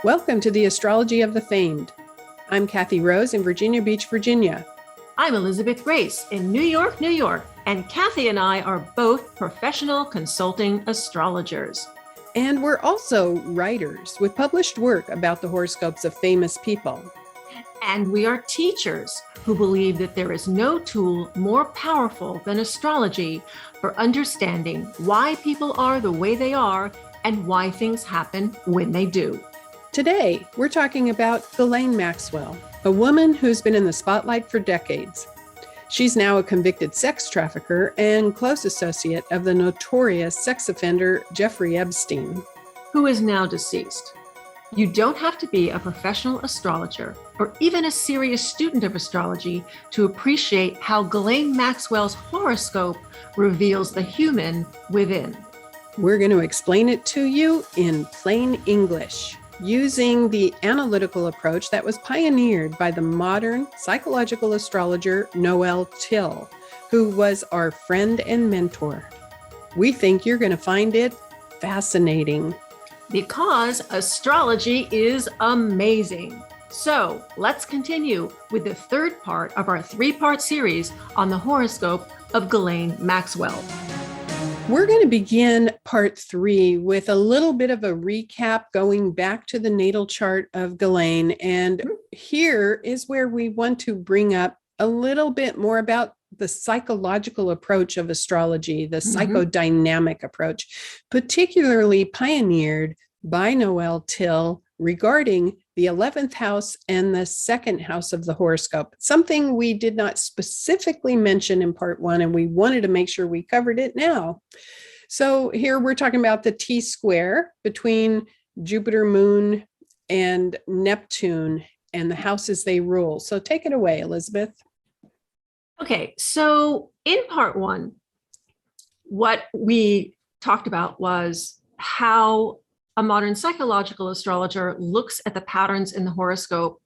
Welcome to the Astrology of the Famed. I'm Kathy Rose in Virginia Beach, Virginia. I'm Elisabeth Grace in New York, New York, and Kathy and I are both professional consulting astrologers. And we're also writers with published work about the horoscopes of famous people. And we are teachers who believe that there is no tool more powerful than astrology for understanding why people are the way they are and why things happen when they do. Today, we're talking about Ghislaine Maxwell, a woman who's been in the spotlight for decades. She's now a convicted sex trafficker and close associate of the notorious sex offender Jeffrey Epstein, who is now deceased. You don't have to be a professional astrologer or even a serious student of astrology to appreciate how Ghislaine Maxwell's horoscope reveals the human within. We're going to explain it to you in plain English, using the analytical approach that was pioneered by the modern psychological astrologer Noel Tyl, who was our friend and mentor. We think you're going to find it fascinating. Because astrology is amazing. So let's continue with the third part of our three-part series on the horoscope of Ghislaine Maxwell. We're going to begin part 3 with a little bit of a recap going back to the natal chart of Ghislaine. And here is where we want to bring up a little bit more about the psychological approach of astrology, the psychodynamic approach, particularly pioneered by Noel Tyl regarding the 11th house and the second house of the horoscope, something we did not specifically mention in part 1, and we wanted to make sure we covered it now. So here we're talking about the T-square between Jupiter, Moon, and Neptune and the houses they rule. So take it away, Elisabeth. Okay, so in part 1, what we talked about was how a modern psychological astrologer looks at the patterns in the horoscope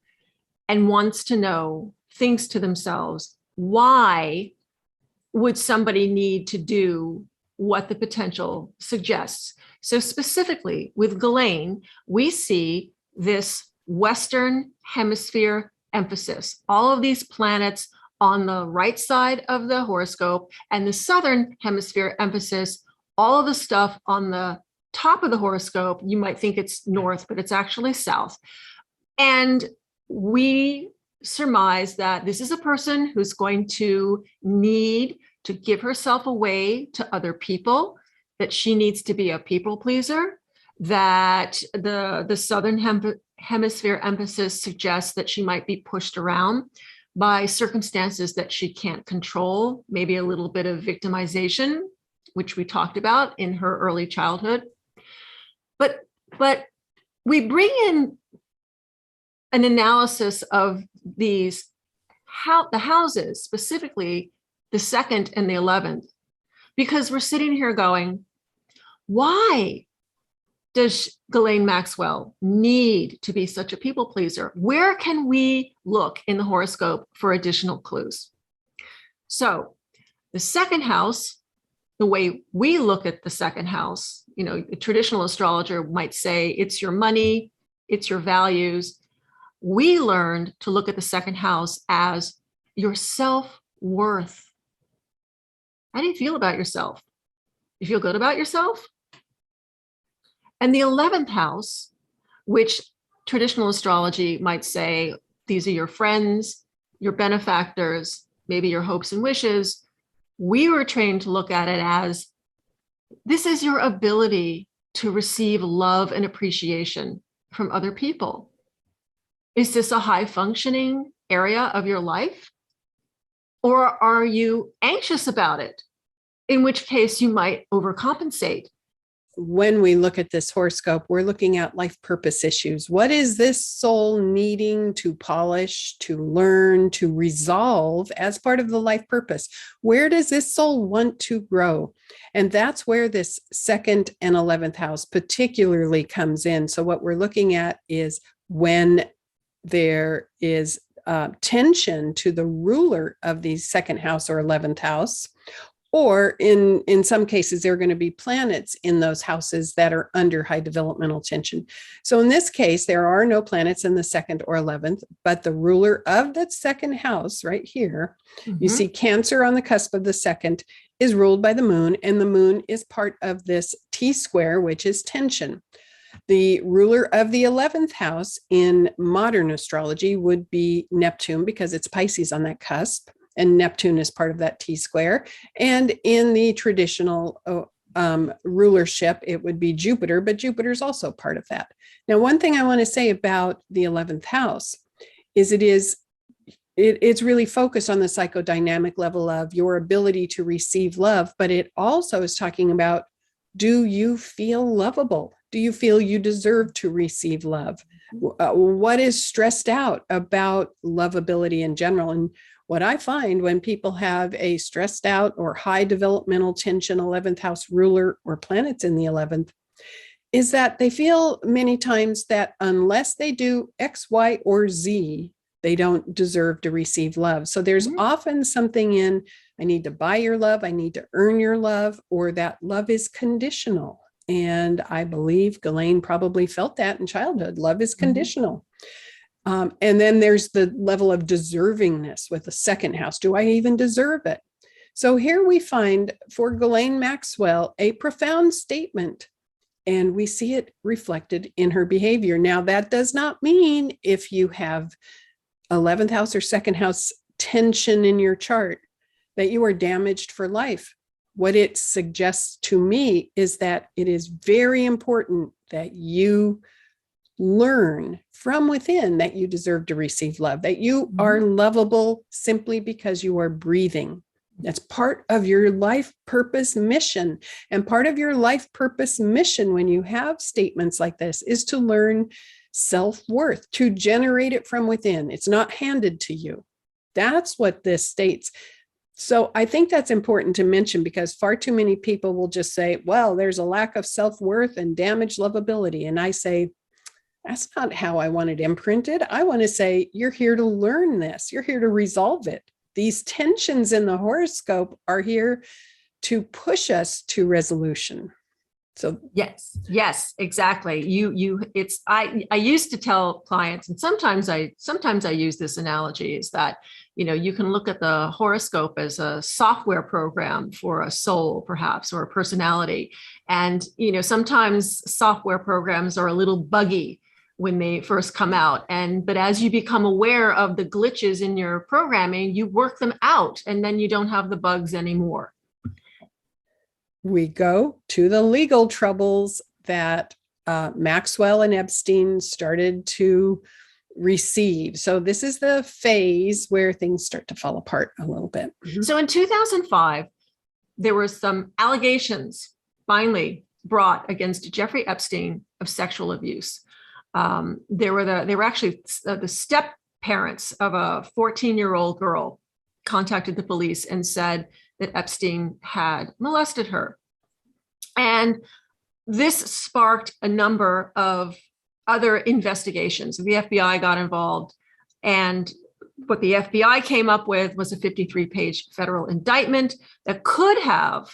and wants to know, thinks to themselves, why would somebody need to do what the potential suggests? So specifically with Ghislaine, we see this Western hemisphere emphasis, all of these planets on the right side of the horoscope, and the Southern hemisphere emphasis, all of the stuff on the top of the horoscope. You might think it's north, but it's actually south. And we surmise that this is a person who's going to need to give herself away to other people, that she needs to be a people pleaser, that the Southern hemisphere emphasis suggests that she might be pushed around by circumstances that she can't control, maybe a little bit of victimization, which we talked about in her early childhood. But we bring in an analysis of the houses, specifically the 2nd and the 11th, because we're sitting here going, why does Ghislaine Maxwell need to be such a people pleaser? Where can we look in the horoscope for additional clues? So the 2nd house, the way we look at the 2nd house, a traditional astrologer might say it's your money, it's your values. We learned to look at the 2nd house as your self-worth. How do you feel about yourself? You feel good about yourself? And the 11th house, which traditional astrology might say, these are your friends, your benefactors, maybe your hopes and wishes. We were trained to look at it as, this is your ability to receive love and appreciation from other people. Is this a high functioning area of your life? Or are you anxious about it? In which case you might overcompensate. When we look at this horoscope, we're looking at life purpose issues. What is this soul needing to polish, to learn, to resolve as part of the life purpose? Where does this soul want to grow? And that's where this 2nd and 11th house particularly comes in. So what we're looking at is when there is tension to the ruler of the 2nd house or 11th house, Or in some cases, there are going to be planets in those houses that are under high developmental tension. So in this case, there are no planets in the 2nd or 11th, but the ruler of that 2nd house right here, you see Cancer on the cusp of the 2nd, is ruled by the moon, and the moon is part of this T square, which is tension. The ruler of the 11th house in modern astrology would be Neptune, because it's Pisces on that cusp, and Neptune is part of that T square. And in the traditional rulership, it would be Jupiter, but Jupiter is also part of that. Now, one thing I want to say about the 11th house is it's really focused on the psychodynamic level of your ability to receive love, but it also is talking about, do you feel lovable? Do you feel you deserve to receive love? What is stressed out about lovability in general? And what I find when people have a stressed out or high developmental tension 11th house ruler or planets in the 11th is that they feel many times that unless they do X, Y, or Z, they don't deserve to receive love. So there's often something in, I need to buy your love, I need to earn your love, or that love is conditional. And I believe Ghislaine probably felt that in childhood. Love is conditional. And then there's the level of deservingness with the 2nd house. Do I even deserve it? So here we find for Ghislaine Maxwell a profound statement, and we see it reflected in her behavior. Now, that does not mean if you have 11th house or 2nd house tension in your chart that you are damaged for life. What it suggests to me is that it is very important that you learn from within that you deserve to receive love, that you are lovable simply because you are breathing. That's part of your life purpose mission. And part of your life purpose mission when you have statements like this is to learn self-worth, to generate it from within. It's not handed to you. That's what this states. So I think that's important to mention, because far too many people will just say, well, there's a lack of self-worth and damaged lovability. And I say, that's not how I want it imprinted. I want to say, you're here to learn this. You're here to resolve it. These tensions in the horoscope are here to push us to resolution. So yes, exactly. I used to tell clients, and sometimes I use this analogy, is that, you can look at the horoscope as a software program for a soul, perhaps, or a personality. And, sometimes software programs are a little buggy when they first come out. But as you become aware of the glitches in your programming, you work them out, and then you don't have the bugs anymore. We go to the legal troubles that Maxwell and Epstein started to receive. So this is the phase where things start to fall apart a little bit. So in 2005, there were some allegations finally brought against Jeffrey Epstein of sexual abuse. They were actually the step parents of a 14-year-old girl contacted the police and said that Epstein had molested her. And this sparked a number of other investigations. The FBI got involved, and what the FBI came up with was a 53-page federal indictment that could have,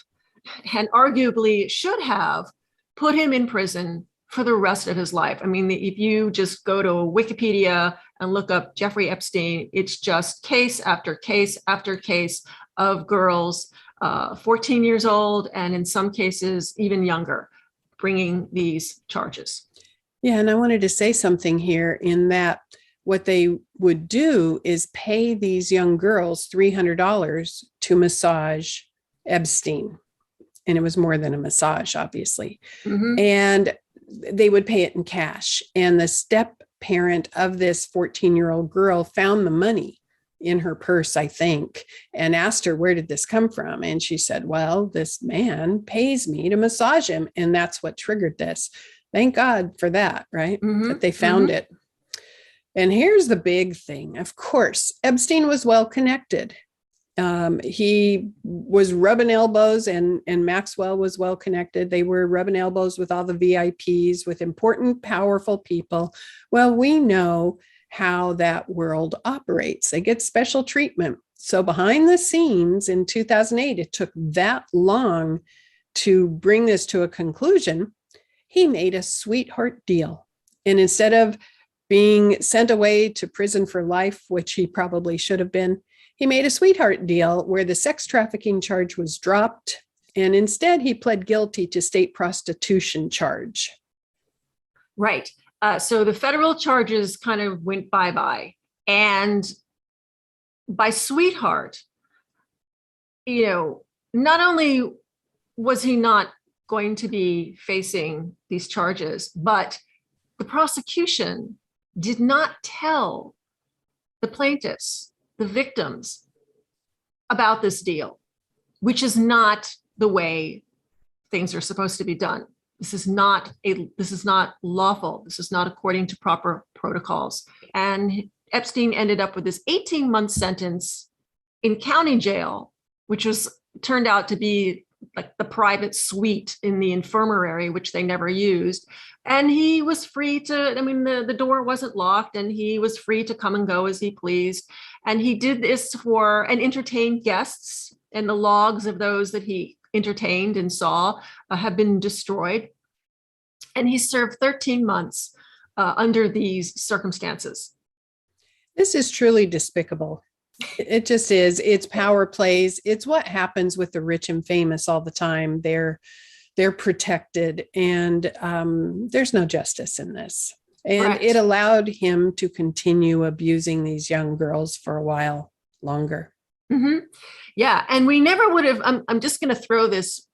and arguably should have, put him in prison for the rest of his life. I mean, if you just go to Wikipedia and look up Jeffrey Epstein, it's just case after case after case of girls 14 years old, and in some cases even younger, bringing these charges. Yeah, and I wanted to say something here in that what they would do is pay these young girls $300 to massage Epstein. And it was more than a massage, obviously. And they would pay it in cash. And the step parent of this 14-year-old girl found the money in her purse, I think, and asked her, where did this come from? And she said, well, this man pays me to massage him. And that's what triggered this. Thank God for that, right? That they found it. And here's the big thing. Of course, Epstein was well connected. He was rubbing elbows, and Maxwell was well connected. They were rubbing elbows with all the VIPs, with important, powerful people. Well, we know how that world operates. They get special treatment. So behind the scenes in 2008, it took that long to bring this to a conclusion. He made a sweetheart deal. And instead of being sent away to prison for life, which he probably should have been, he made a sweetheart deal where the sex trafficking charge was dropped. And instead, he pled guilty to state prostitution charge. Right. So the federal charges kind of went bye-bye. And by sweetheart, not only was he not going to be facing these charges, but the prosecution did not tell the plaintiffs, the victims, about this deal, which is not the way things are supposed to be done. This is not lawful. This is not according to proper protocols. And Epstein ended up with this 18-month sentence in county jail, which turned out to be like the private suite in the infirmary, which they never used. And he was free to, the door wasn't locked, and he was free to come and go as he pleased. And he did this and entertained guests, and the logs of those that he entertained and saw have been destroyed. And he served 13 months under these circumstances. This is truly despicable. It just is. It's power plays. It's what happens with the rich and famous all the time. They're protected, and there's no justice in this. And Correct. It allowed him to continue abusing these young girls for a while longer. Mm-hmm. Yeah, and we never would have. I'm just going to throw this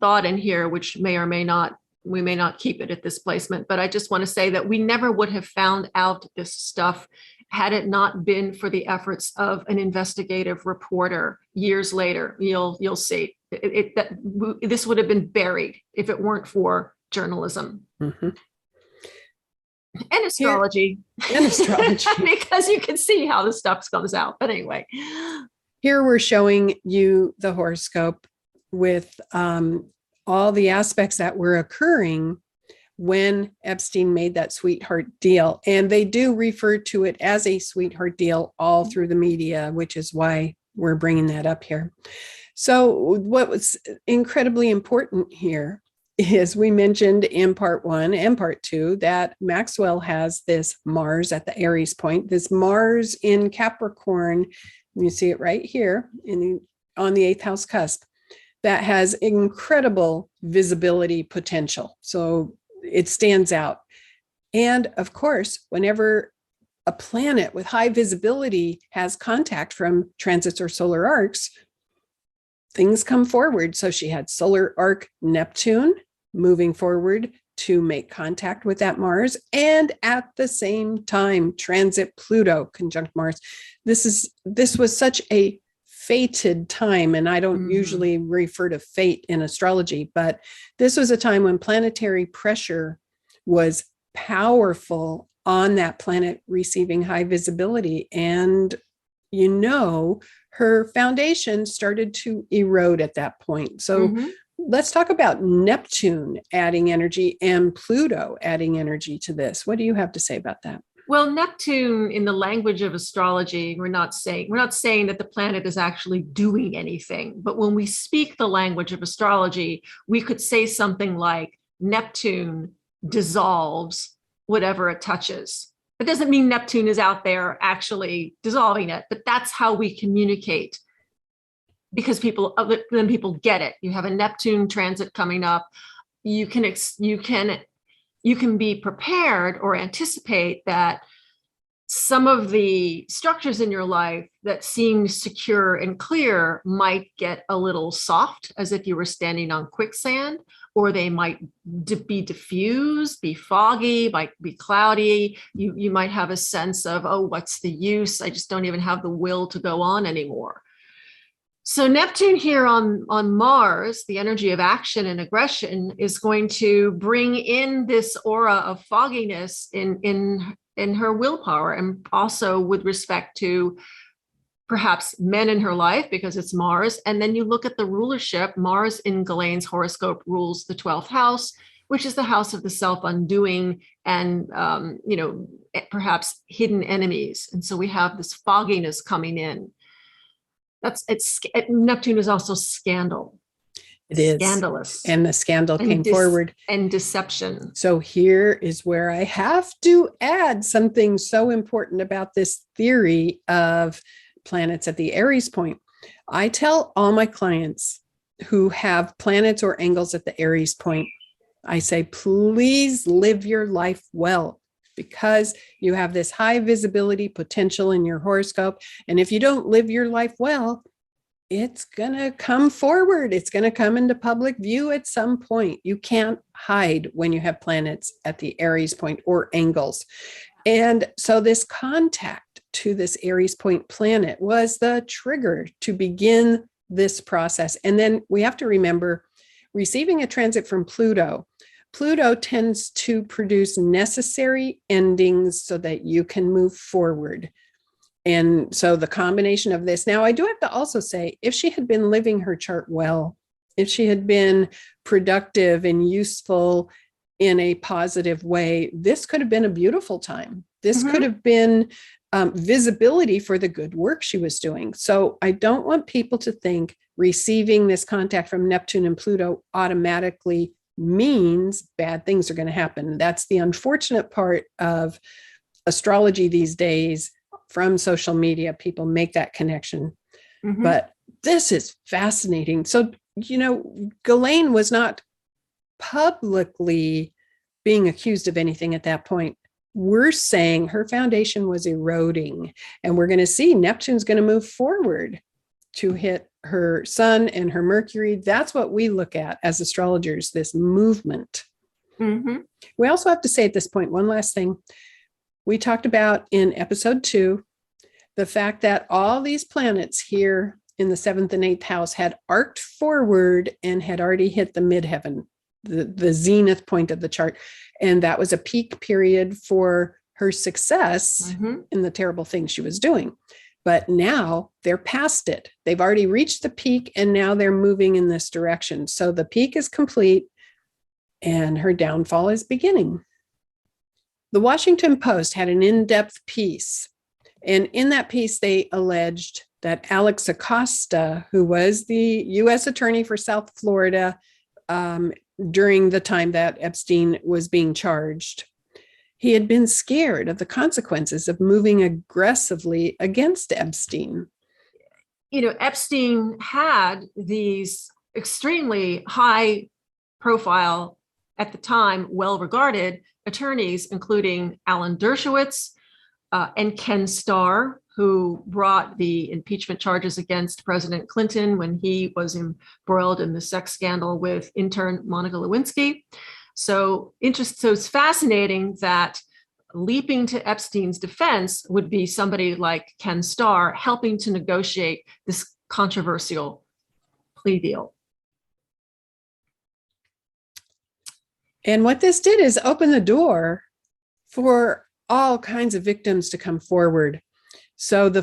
thought in here, which we may not keep it at this placement, but I just want to say that we never would have found out this stuff had it not been for the efforts of an investigative reporter years later. You'll see this would have been buried if it weren't for journalism. Mm-hmm. And astrology. Because you can see how the stuff comes out. But anyway. Here we're showing you the horoscope with all the aspects that were occurring when Epstein made that sweetheart deal. And they do refer to it as a sweetheart deal all through the media, which is why we're bringing that up here. So what was incredibly important here is we mentioned in part 1 and part 2 that Maxwell has this Mars at the Aries point, this Mars in Capricorn. You see it right here on the 8th house cusp, that has incredible visibility potential. So it stands out. And of course, whenever a planet with high visibility has contact from transits or solar arcs, things come forward. So she had solar arc Neptune moving forward to make contact with that Mars, and at the same time, transit Pluto conjunct Mars. This was such a fated time, and I don't usually refer to fate in astrology, but this was a time when planetary pressure was powerful on that planet receiving high visibility, and her foundation started to erode at that point. So let's talk about Neptune adding energy and Pluto adding energy to this. What do you have to say about that? Well, Neptune, in the language of astrology, we're not saying that the planet is actually doing anything. But when we speak the language of astrology, we could say something like Neptune dissolves whatever it touches. It doesn't mean Neptune is out there actually dissolving it, but that's how we communicate. Because people get it. You have a Neptune transit coming up. You can be prepared or anticipate that some of the structures in your life that seem secure and clear might get a little soft, as if you were standing on quicksand, or they might be diffused, be foggy, might be cloudy. You might have a sense of, oh, what's the use? I just don't even have the will to go on anymore. So Neptune here on Mars, the energy of action and aggression, is going to bring in this aura of fogginess in her willpower, and also with respect to perhaps men in her life, because it's Mars. And then you look at the rulership. Mars in Ghislaine's horoscope rules the 12th house, which is the house of the self-undoing and perhaps hidden enemies. And so we have this fogginess coming in. Neptune is also scandal. It is. Scandalous. And the scandal came forward. And deception. So here is where I have to add something so important about this theory of planets at the Aries point. I tell all my clients who have planets or angles at the Aries point, I say, please live your life well, because you have this high visibility potential in your horoscope. And if you don't live your life well, it's going to come forward. It's going to come into public view at some point. You can't hide when you have planets at the Aries point or angles. And so this contact to this Aries point planet was the trigger to begin this process. And then we have to remember, receiving a transit from Pluto. Pluto tends to produce necessary endings so that you can move forward. And so the combination of this, now I do have to also say, if she had been living her chart well, if she had been productive and useful in a positive way, this could have been a beautiful time. This could have been visibility for the good work she was doing. So I don't want people to think receiving this contact from Neptune and Pluto automatically means bad things are going to happen. That's the unfortunate part of astrology these days. From social media, people make that connection. But this is fascinating. So, Ghislaine was not publicly being accused of anything at that point. We're saying her foundation was eroding, and we're going to see Neptune's going to move forward to hit her sun and her Mercury. That's what we look at as astrologers, this movement. We also have to say at this point, one last thing. We talked about in episode 2, the fact that all these planets here in the 7th and 8th house had arced forward and had already hit the midheaven, the zenith point of the chart. And that was a peak period for her success in the terrible things she was doing. But now they're past it. They've already reached the peak, and now they're moving in this direction. So the peak is complete and her downfall is beginning. The Washington Post had an in-depth piece, and in that piece, they alleged that Alex Acosta, who was the U.S. attorney for South Florida during the time that Epstein was being charged, he had been scared of the consequences of moving aggressively against Epstein. Epstein had these extremely high profile, at the time, well-regarded attorneys, including Alan Dershowitz and Ken Starr, who brought the impeachment charges against President Clinton when he was embroiled in the sex scandal with intern Monica Lewinsky. So it's fascinating that leaping to Epstein's defense would be somebody like Ken Starr helping to negotiate this controversial plea deal. And what this did is open the door for all kinds of victims to come forward. So the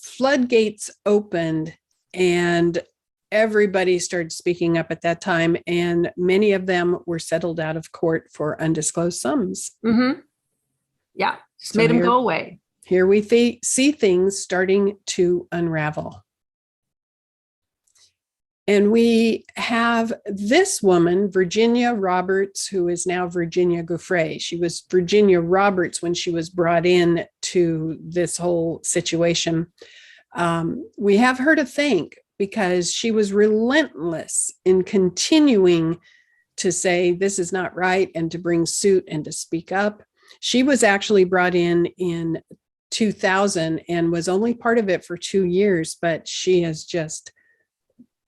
floodgates opened, and everybody started speaking up at that time. And many of them were settled out of court for undisclosed sums. Yeah, just made them go away. Here we see things starting to unravel. And we have this woman, Virginia Roberts, who is now Virginia Giuffre. She was Virginia Roberts when she was brought in to this whole situation. We have her to thank because she was relentless in continuing to say this is not right and to bring suit and to speak up. She was actually brought in 2000 and was only part of it for 2 years, but she has just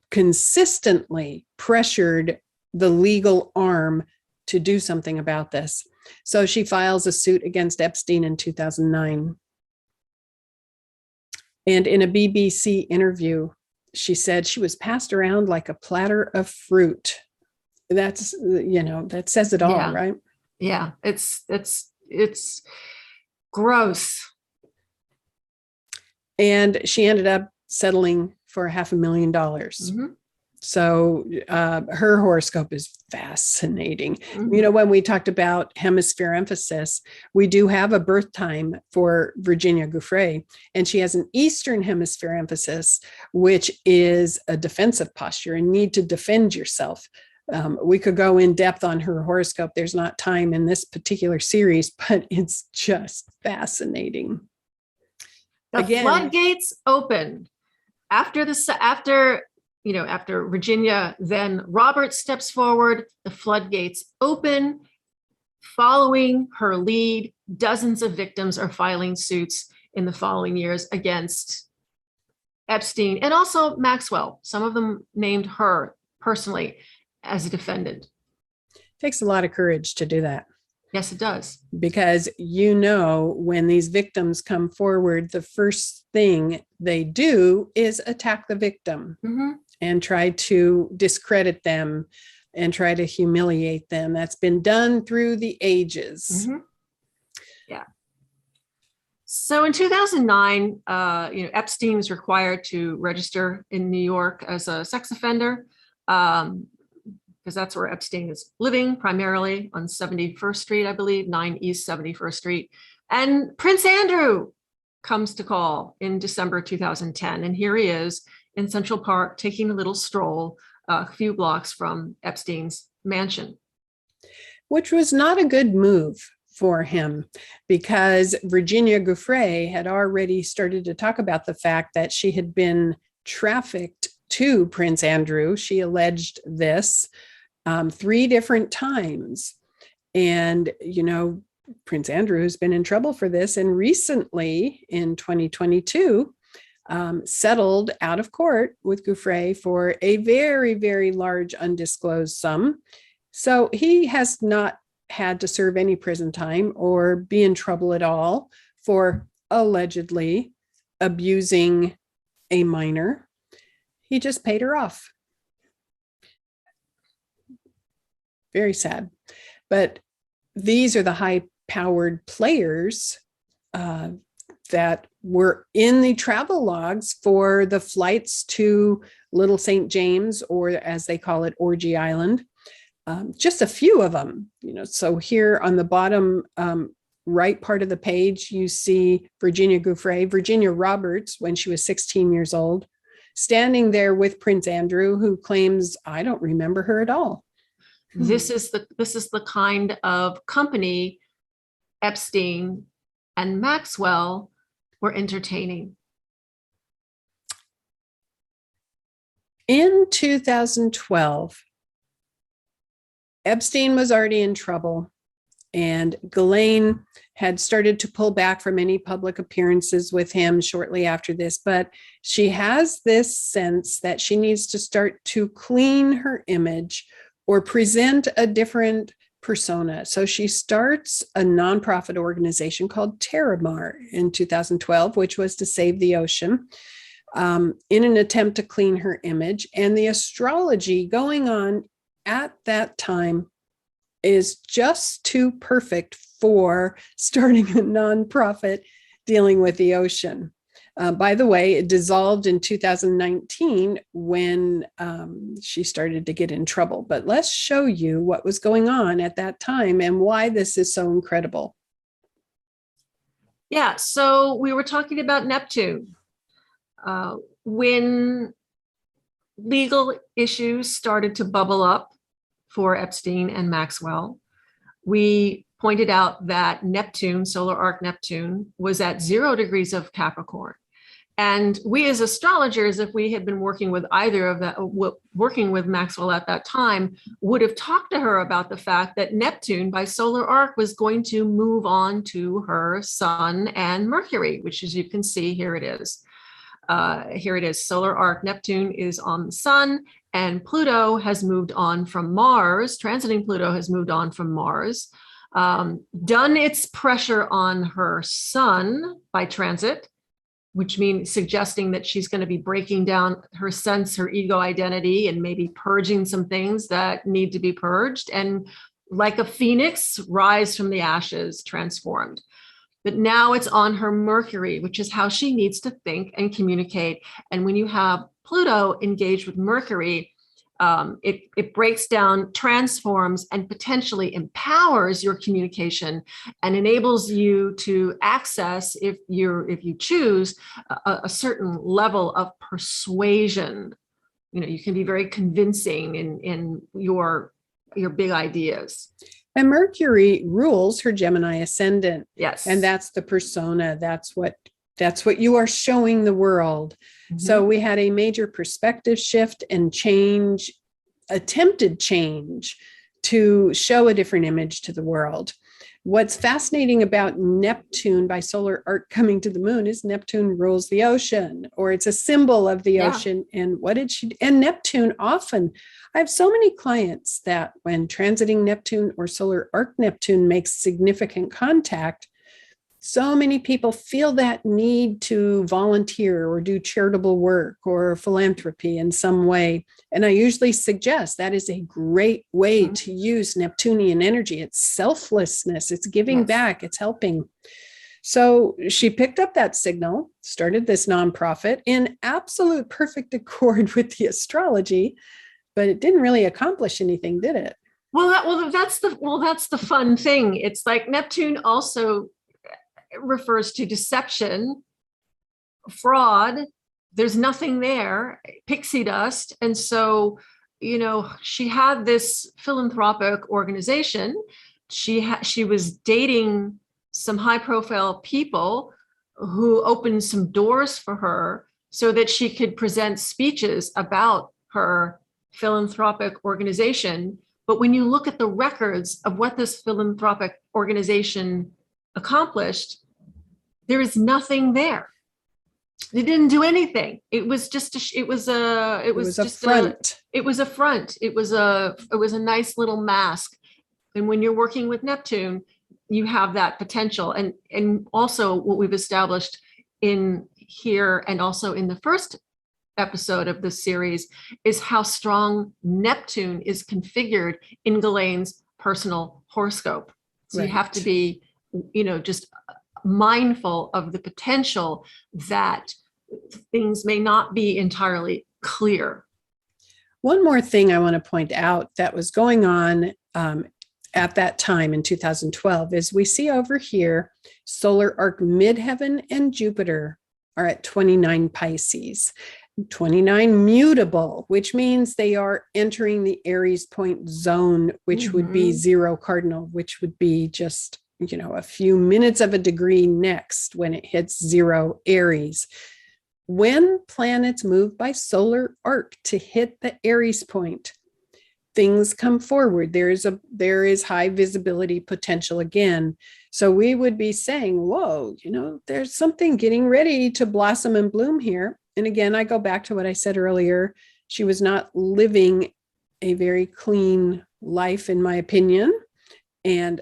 consistently pressured the legal arm to do something about this. So she files a suit against Epstein in 2009. And in a BBC interview, she said she was passed around like a platter of fruit. That's, that says it all, right? Yeah, it's gross. And she ended up settling for $500,000. So her horoscope is fascinating. Mhm. You know, when we talked about hemisphere emphasis, we do have a birth time for Virginia Giuffre, and she has an Eastern hemisphere emphasis, which is a defensive posture and need to defend yourself. We could go in depth on her horoscope. There's not time in this particular series, but it's just fascinating. The Again, floodgates open after Virginia, then Robert steps forward, the floodgates open. Following her lead, dozens of victims are filing suits in the following years against Epstein and also Maxwell. Some of them named her personally as a defendant. takes a lot of courage to do that. Yes, it does. Because you know, when these victims come forward, the first thing they do is attack the victim and try to discredit them and try to humiliate them. That's been done through the ages. Yeah. So in 2009, Epstein was required to register in New York as a sex offender, because that's where Epstein is living, primarily on 71st Street, I believe, 9 East 71st Street. And Prince Andrew comes to call in December 2010. And here he is in Central Park taking a little stroll a few blocks from Epstein's mansion. Which was not a good move for him, because Virginia Giuffre had already started to talk about the fact that she had been trafficked to Prince Andrew. She alleged this 3 different times. And, you know, Prince Andrew has been in trouble for this. And recently in 2022, settled out of court with Giuffre for a very, very large undisclosed sum. So he has not had to serve any prison time or be in trouble at all for allegedly abusing a minor. He just paid her off. Very sad. But these are the high-powered players that were in the travel logs for the flights to Little St. James, or as they call it, Orgy Island. Just a few of them, you know. So here on the bottom right part of the page, you see Virginia Giuffre, Virginia Roberts, when she was 16 years old, standing there with Prince Andrew, who claims, I don't remember her at all. This is the kind of company Epstein and Maxwell were entertaining. In 2012, Epstein was already in trouble, and Ghislaine had started to pull back from any public appearances with him shortly after this, but she has this sense that she needs to start to clean her image or present a different persona. So she starts a nonprofit organization called Terramar in 2012, which was to save the ocean, in an attempt to clean her image. And the astrology going on at that time is just too perfect for starting a nonprofit dealing with the ocean. By the way, it dissolved in 2019 when she started to get in trouble. But let's show you what was going on at that time and why this is so incredible. Yeah, so we were talking about Neptune. When legal issues started to bubble up for Epstein and Maxwell, we pointed out that Neptune, solar arc Neptune, was at 0 degrees of Capricorn. And we as astrologers, if we had been working with either of that, working with Maxwell at that time, would have talked to her about the fact that Neptune by solar arc was going to move on to her Sun and Mercury, which, as you can see, here it is. Here it is. Solar arc Neptune is on the Sun, and Pluto has moved on from Mars. Transiting Pluto has moved on from Mars, done its pressure on her Sun by transit, which means suggesting that she's going to be breaking down her sense, her ego identity, and maybe purging some things that need to be purged. And like a phoenix, rise from the ashes, transformed. But now it's on her Mercury, which is how she needs to think and communicate. And when you have Pluto engaged with Mercury, It breaks down, transforms, and potentially empowers your communication and enables you to access, if you choose, a certain level of persuasion. You can be very convincing in your big ideas. And Mercury rules her Gemini ascendant. Yes. And that's the persona. That's what you are showing the world. Mm-hmm. So we had a major perspective shift and change, attempted change, to show a different image to the world. What's fascinating about Neptune by solar arc coming to the moon is Neptune rules the ocean, or it's a symbol of the ocean. And what did she do? And Neptune often, I have so many clients that when transiting Neptune or solar arc Neptune makes significant contact, so many people feel that need to volunteer or do charitable work or philanthropy in some way. And I usually suggest that is a great way to use Neptunian energy. It's selflessness, it's giving back, it's helping. So she picked up that signal, started this nonprofit in absolute perfect accord with the astrology, but it didn't really accomplish anything, did it? That's the fun thing. It's like Neptune also refers to deception, fraud. There's nothing there, pixie dust. And so, she had this philanthropic organization. She was dating some high profile people who opened some doors for her so that she could present speeches about her philanthropic organization. But when you look at the records of what this philanthropic organization accomplished, there is nothing there. They didn't do anything. It was just a front. It was a nice little mask. And when you're working with Neptune, you have that potential. And also what we've established in here and also in the first episode of this series is how strong Neptune is configured in Ghislaine's personal horoscope. So you have to be, just mindful of the potential that things may not be entirely clear. One more thing I want to point out that was going on at that time in 2012 is we see over here solar arc midheaven and Jupiter are at 29 Pisces. 29 mutable, which means they are entering the Aries point zone, which would be 0 cardinal, which would be just, a few minutes of a degree next when it hits 0 Aries. When planets move by solar arc to hit the Aries point, things come forward. There is high visibility potential again. So we would be saying, whoa, there's something getting ready to blossom and bloom here. And again, I go back to what I said earlier. She was not living a very clean life, in my opinion. And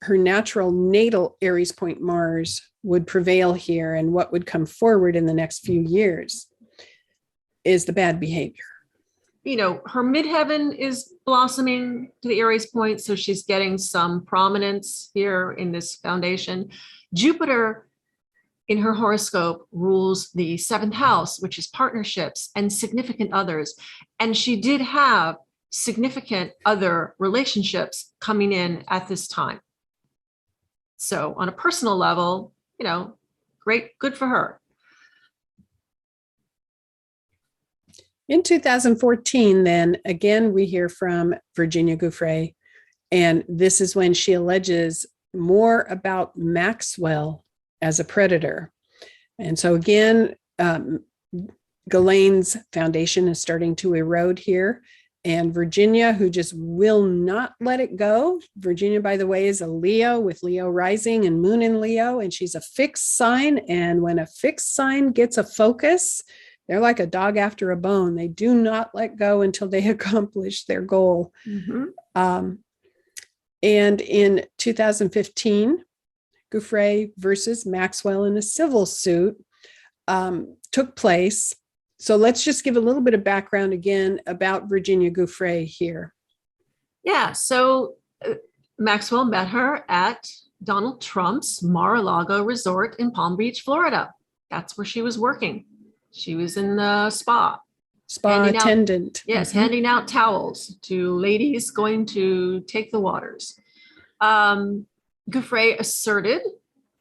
her natural natal Aries point Mars would prevail here. And what would come forward in the next few years is the bad behavior. Her midheaven is blossoming to the Aries point. So she's getting some prominence here in this foundation. Jupiter in her horoscope rules the 7th house, which is partnerships and significant others. And she did have significant other relationships coming in at this time. So on a personal level, great, good for her. In 2014, then again, we hear from Virginia Giuffre, and this is when she alleges more about Maxwell as a predator. And so again, Ghislaine's foundation is starting to erode here. And Virginia, who just will not let it go. Virginia, by the way, is a Leo with Leo rising and moon in Leo, and she's a fixed sign. And when a fixed sign gets a focus, they're like a dog after a bone. They do not let go until they accomplish their goal. And in 2015, Giuffre versus Maxwell in a civil suit took place. So let's just give a little bit of background again about Virginia Giuffre here. Yeah, so Maxwell met her at Donald Trump's Mar-a-Lago resort in Palm Beach, Florida. That's where she was working. She was in the spa. Spa attendant. Yes, handing out towels to ladies going to take the waters. Gouffre asserted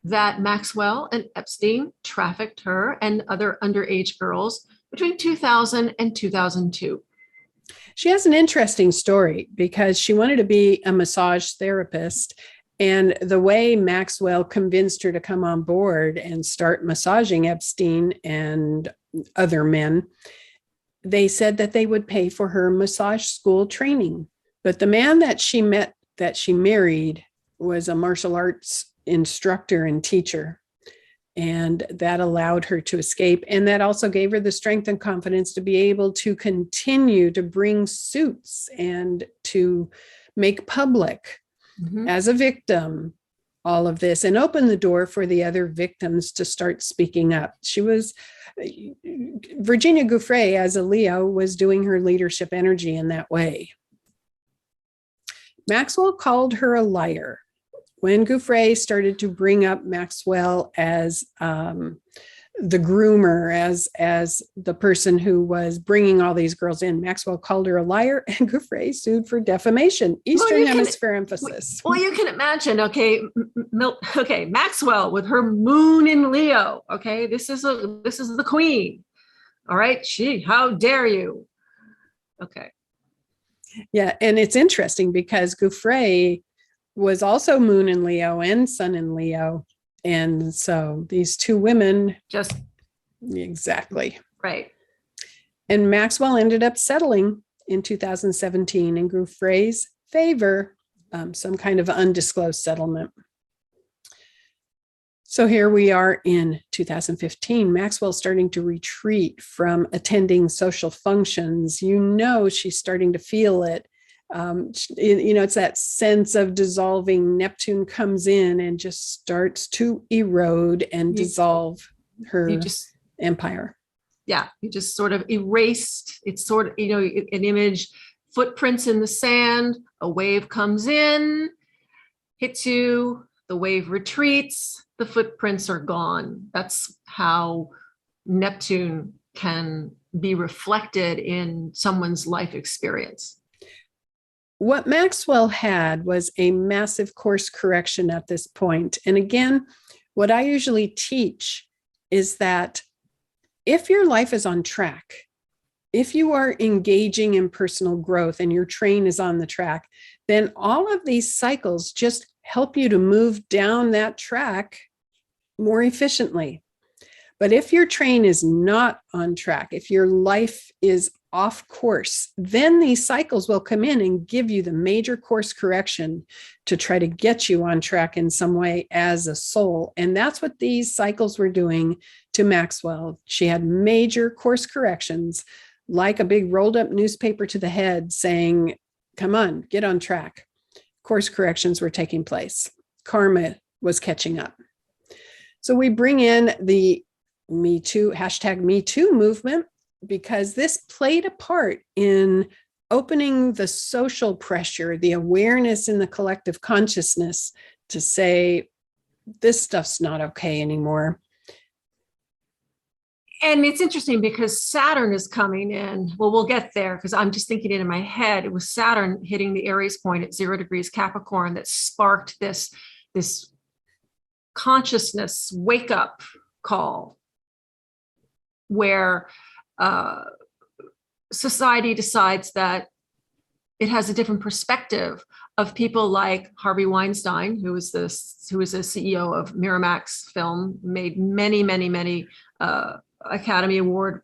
that Maxwell and Epstein trafficked her and other underage girls between 2000 and 2002. She has an interesting story because she wanted to be a massage therapist. And the way Maxwell convinced her to come on board and start massaging Epstein and other men, they said that they would pay for her massage school training. But the man that she met, that she married, was a martial arts instructor and teacher. And that allowed her to escape. And that also gave her the strength and confidence to be able to continue to bring suits and to make public as a victim all of this and open the door for the other victims to start speaking up. Virginia Gouffre, as a Leo, was doing her leadership energy in that way. Maxwell called her a liar. When Gouffre started to bring up Maxwell as the groomer, as the person who was bringing all these girls in, Maxwell called her a liar, and Gouffre sued for defamation. Eastern Hemisphere emphasis. Well, you can imagine. Okay, Maxwell with her moon in Leo. Okay, this is the queen. All right, how dare you? Okay. Yeah, and it's interesting because Gouffre was also moon in Leo and sun in Leo. And so these two women just exactly right. And Maxwell ended up settling in 2017 in Gouffre's favor, some kind of undisclosed settlement. So here we are in 2015. Maxwell's starting to retreat from attending social functions. She's starting to feel it. It's that sense of dissolving. Neptune comes in and just starts to erode and dissolve her empire. Yeah, you just sort of erased. It's sort of, an image, footprints in the sand, a wave comes in, hits you, the wave retreats, the footprints are gone. That's how Neptune can be reflected in someone's life experience. What Maxwell had was a massive course correction at this point. And again, what I usually teach is that if your life is on track, if you are engaging in personal growth and your train is on the track, then all of these cycles just help you to move down that track more efficiently. But if your train is not on track, if your life is off course, then these cycles will come in and give you the major course correction to try to get you on track in some way as a soul. And that's what these cycles were doing to Maxwell. She had major course corrections, like a big rolled up newspaper to the head saying, come on, get on track. Course corrections were taking place. Karma was catching up. So we bring in the Me Too, #MeToo movement, because this played a part in opening the social pressure, the awareness in the collective consciousness to say, this stuff's not okay anymore. And it's interesting because Saturn is coming in. Well, we'll get there because I'm just thinking it in my head. It was Saturn hitting the Aries point at 0 degrees Capricorn that sparked this consciousness wake up call where society decides that it has a different perspective of people like Harvey Weinstein, who was a CEO of Miramax Film, made many, many, many Academy Award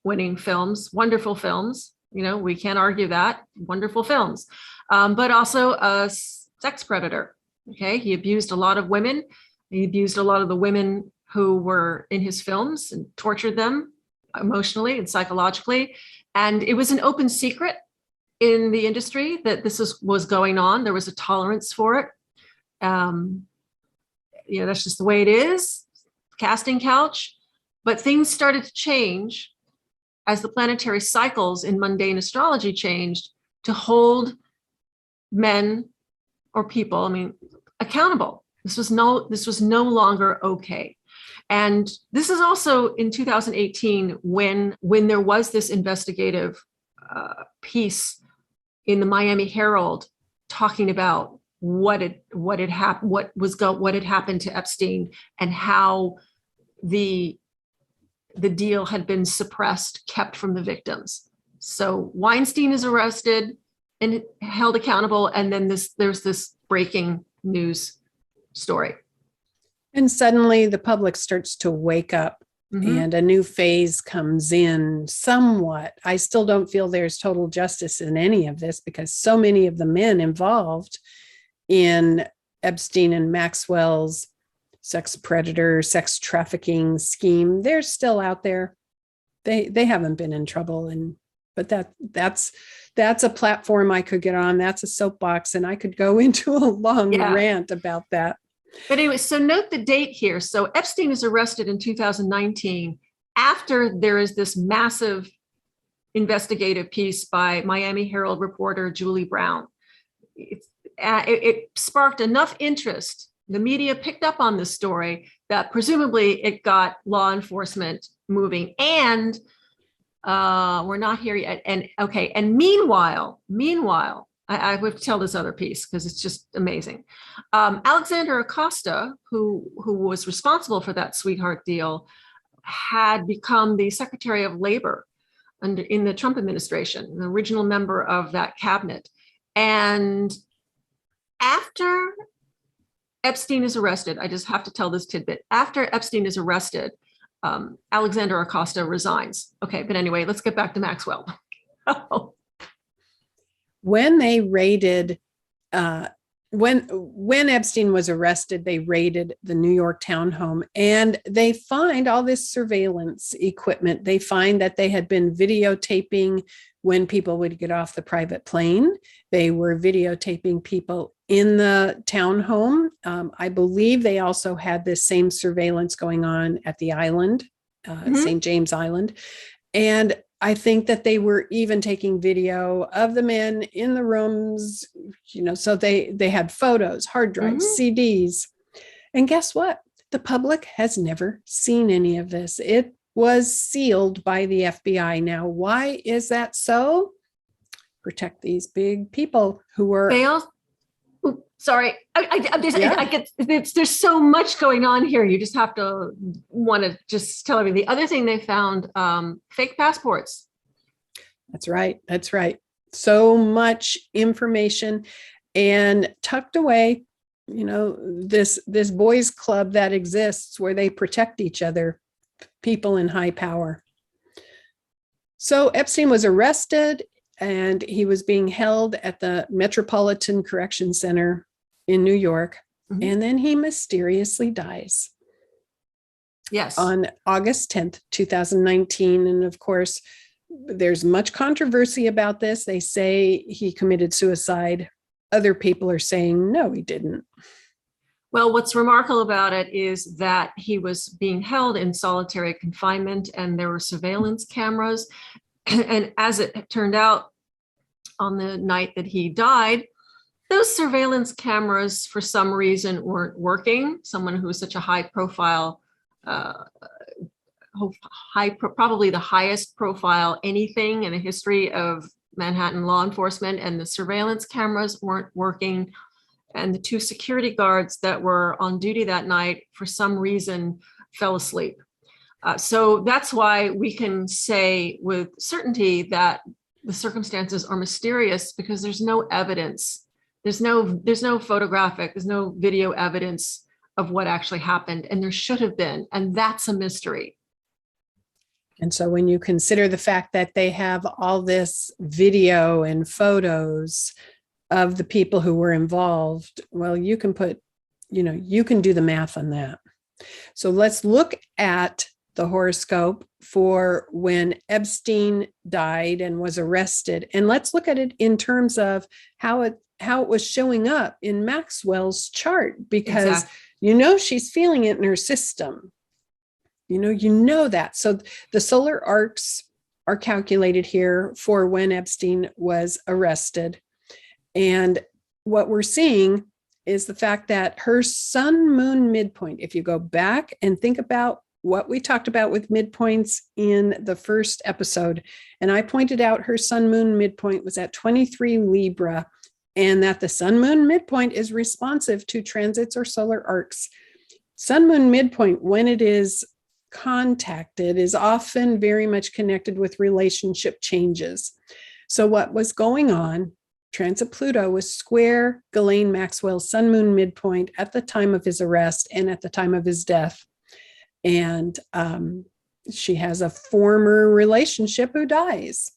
winning films, wonderful films. We can't argue that, wonderful films, but also a sex predator. Okay, he abused a lot of women. He abused a lot of the women who were in his films and tortured them emotionally and psychologically. And it was an open secret in the industry that this was going on. There was a tolerance for it. That's just the way it is, casting couch. But things started to change as the planetary cycles in mundane astrology changed to hold men or people, accountable. This was no longer okay. And this is also in 2018 when there was this investigative piece in the Miami Herald talking about what had happened to Epstein, and how the deal had been suppressed, kept from the victims. So Weinstein is arrested and held accountable, and then there's this breaking news story. And suddenly the public starts to wake up, and a new phase comes in somewhat. I still don't feel there's total justice in any of this, because so many of the men involved in Epstein and Maxwell's sex predator, sex trafficking scheme, they're still out there. They haven't been in trouble. But that's a platform I could get on. That's a soapbox, and I could go into a long rant about that. But anyway, so note the date here. So Epstein is arrested in 2019 after there is this massive investigative piece by Miami Herald reporter Julie Brown. It sparked enough interest. The media picked up on this story that presumably it got law enforcement moving. And we're not here yet. And okay. And meanwhile, I would tell this other piece because it's just amazing. Alexander Acosta, who was responsible for that sweetheart deal, had become the Secretary of Labor in the Trump administration, an original member of that cabinet. And after Epstein is arrested, I just have to tell this tidbit. After Epstein is arrested, Alexander Acosta resigns. Okay, but anyway, let's get back to Maxwell. When they raided, when Epstein was arrested, they raided the New York townhome, and they find all this surveillance equipment. They find that they had been videotaping when people would get off the private plane. They were videotaping people in the townhome. I believe they also had this same surveillance going on at the island, St. James Island. And I think that they were even taking video of the men in the rooms, so they had photos, hard drives, CDs. And guess what? The public has never seen any of this. It was sealed by the FBI. Now, why is that so? Protect these big people who were... Sorry, I get there's so much going on here. You just have to want to just tell everything. The other thing they found, fake passports. That's right. So much information, and tucked away, this boys club that exists where they protect each other, people in high power. So Epstein was arrested, and he was being held at the Metropolitan Correction Center in New York. And then he mysteriously dies. Yes. On August 10th, 2019. And of course, there's much controversy about this. They say he committed suicide. Other people are saying, no, he didn't. Well, what's remarkable about it is that he was being held in solitary confinement, and there were surveillance cameras. And as it turned out, on the night that he died, those surveillance cameras, for some reason, weren't working. Someone who was such a high profile, probably the highest profile anything in the history of Manhattan law enforcement, and the surveillance cameras weren't working. And the two security guards that were on duty that night, for some reason, fell asleep. So that's why we can say with certainty that the circumstances are mysterious, because there's no evidence. There's no photographic, there's no video evidence of what actually happened, and there should have been, and that's a mystery. And so when you consider the fact that they have all this video and photos of the people who were involved, well, you can do the math on that. So let's look at the horoscope for when Epstein died and was arrested. And let's look at it in terms of how it was showing up in Maxwell's chart, because she's feeling it in her system. That. So the solar arcs are calculated here for when Epstein was arrested. And what we're seeing is the fact that her sun moon midpoint, if you go back and think about what we talked about with midpoints in the first episode, and I pointed out her sun moon midpoint was at 23 Libra, and that the sun moon midpoint is responsive to transits or solar arcs. Sun moon midpoint, when it is contacted, is often very much connected with relationship changes. So what was going on, transit Pluto was square Ghislaine Maxwell's sun moon midpoint at the time of his arrest and at the time of his death. And she has a former relationship who dies.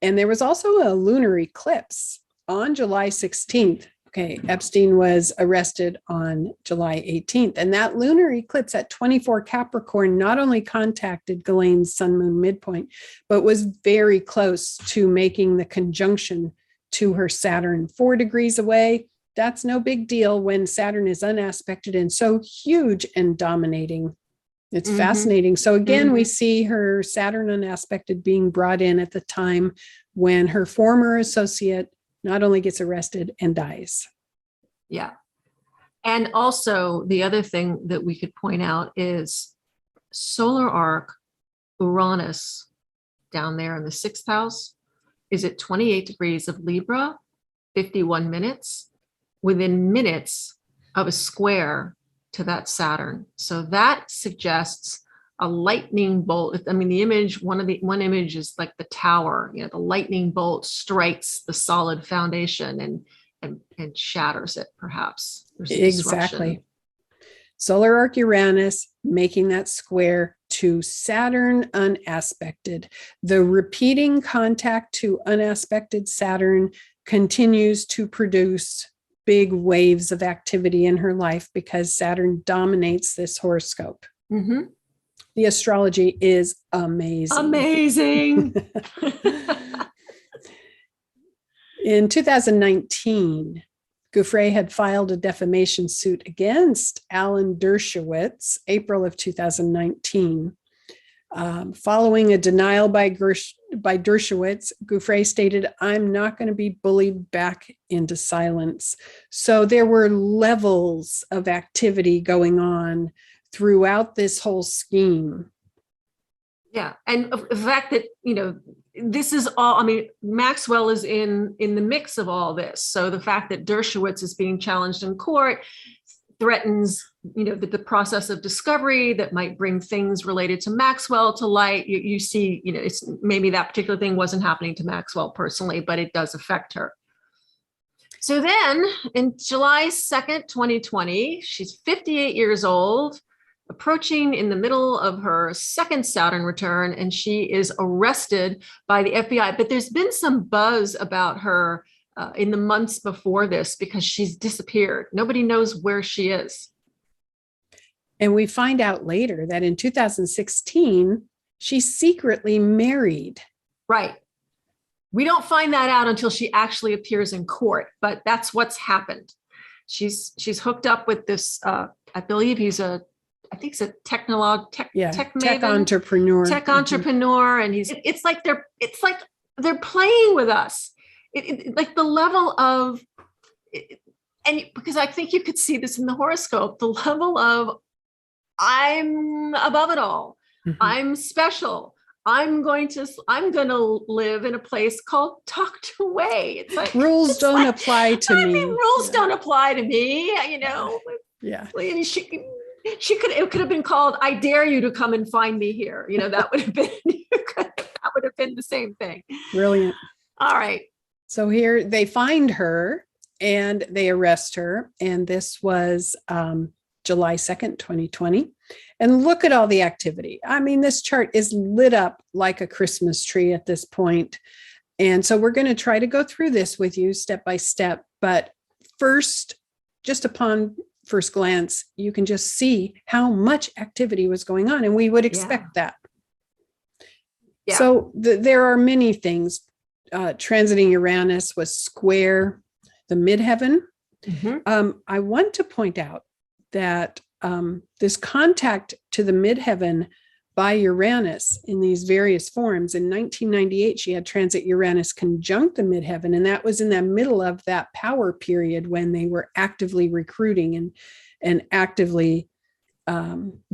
And there was also a lunar eclipse on July 16th. Okay, Epstein was arrested on July 18th. And that lunar eclipse at 24 Capricorn not only contacted Ghislaine's sun moon midpoint, but was very close to making the conjunction to her Saturn 4 degrees away. That's no big deal when Saturn is unaspected and so huge and dominating. It's fascinating. So again, we see her Saturn unaspected being brought in at the time when her former associate not only gets arrested and dies. Yeah. And also the other thing that we could point out is solar arc Uranus down there in the 6th house is at 28 degrees of Libra, 51 minutes, within minutes of a square to that Saturn. So that suggests a lightning bolt. I mean, the image, one image is like the tower, the lightning bolt strikes the solid foundation and shatters it, perhaps. Exactly. Solar arc Uranus making that square to Saturn unaspected. The repeating contact to unaspected Saturn continues to produce big waves of activity in her life because Saturn dominates this horoscope. The astrology is amazing. Amazing. In 2019, Gouffre had filed a defamation suit against Alan Dershowitz, April of 2019. Following a denial by Dershowitz, Gouffre stated, "I'm not going to be bullied back into silence." So there were levels of activity going on throughout this whole scheme. Yeah. And the fact that, this is all, I mean, Maxwell is in the mix of all this. So the fact that Dershowitz is being challenged in court threatens, the process of discovery that might bring things related to Maxwell to light. You see, it's maybe that particular thing wasn't happening to Maxwell personally, but it does affect her. So then in July 2nd, 2020, she's 58 years old, approaching in the middle of her second Saturn return, and she is arrested by the FBI. But there's been some buzz about her in the months before this because she's disappeared. Nobody knows where she is. And we find out later that in 2016, she secretly married. Right. We don't find that out until she actually appears in court, but that's what's happened. She's hooked up with this, I believe he's a tech entrepreneur. Tech entrepreneur. And it's like they're playing with us. Like the level of, and because I think you could see this in the horoscope, the level of I'm above it all. I'm special. I'm going to live in a place called tucked away. It's like rules don't apply to me. Rules don't apply to me. Yeah. It could have been called "I dare you to come and find me here." That would have been the same thing. Brilliant. All right. So here they find her and they arrest her. And this was July 2nd, 2020. And look at all the activity. I mean, this chart is lit up like a Christmas tree at this point. And so we're going to try to go through this with you step by step. But first, just upon first glance, you can just see how much activity was going on. And we would expect that. Yeah. So there are many things. Transiting Uranus was square the midheaven. I want to point out that this contact to the midheaven by Uranus in these various forms. In 1998, she had transit Uranus conjunct the midheaven, and that was in the middle of that power period when they were actively recruiting and actively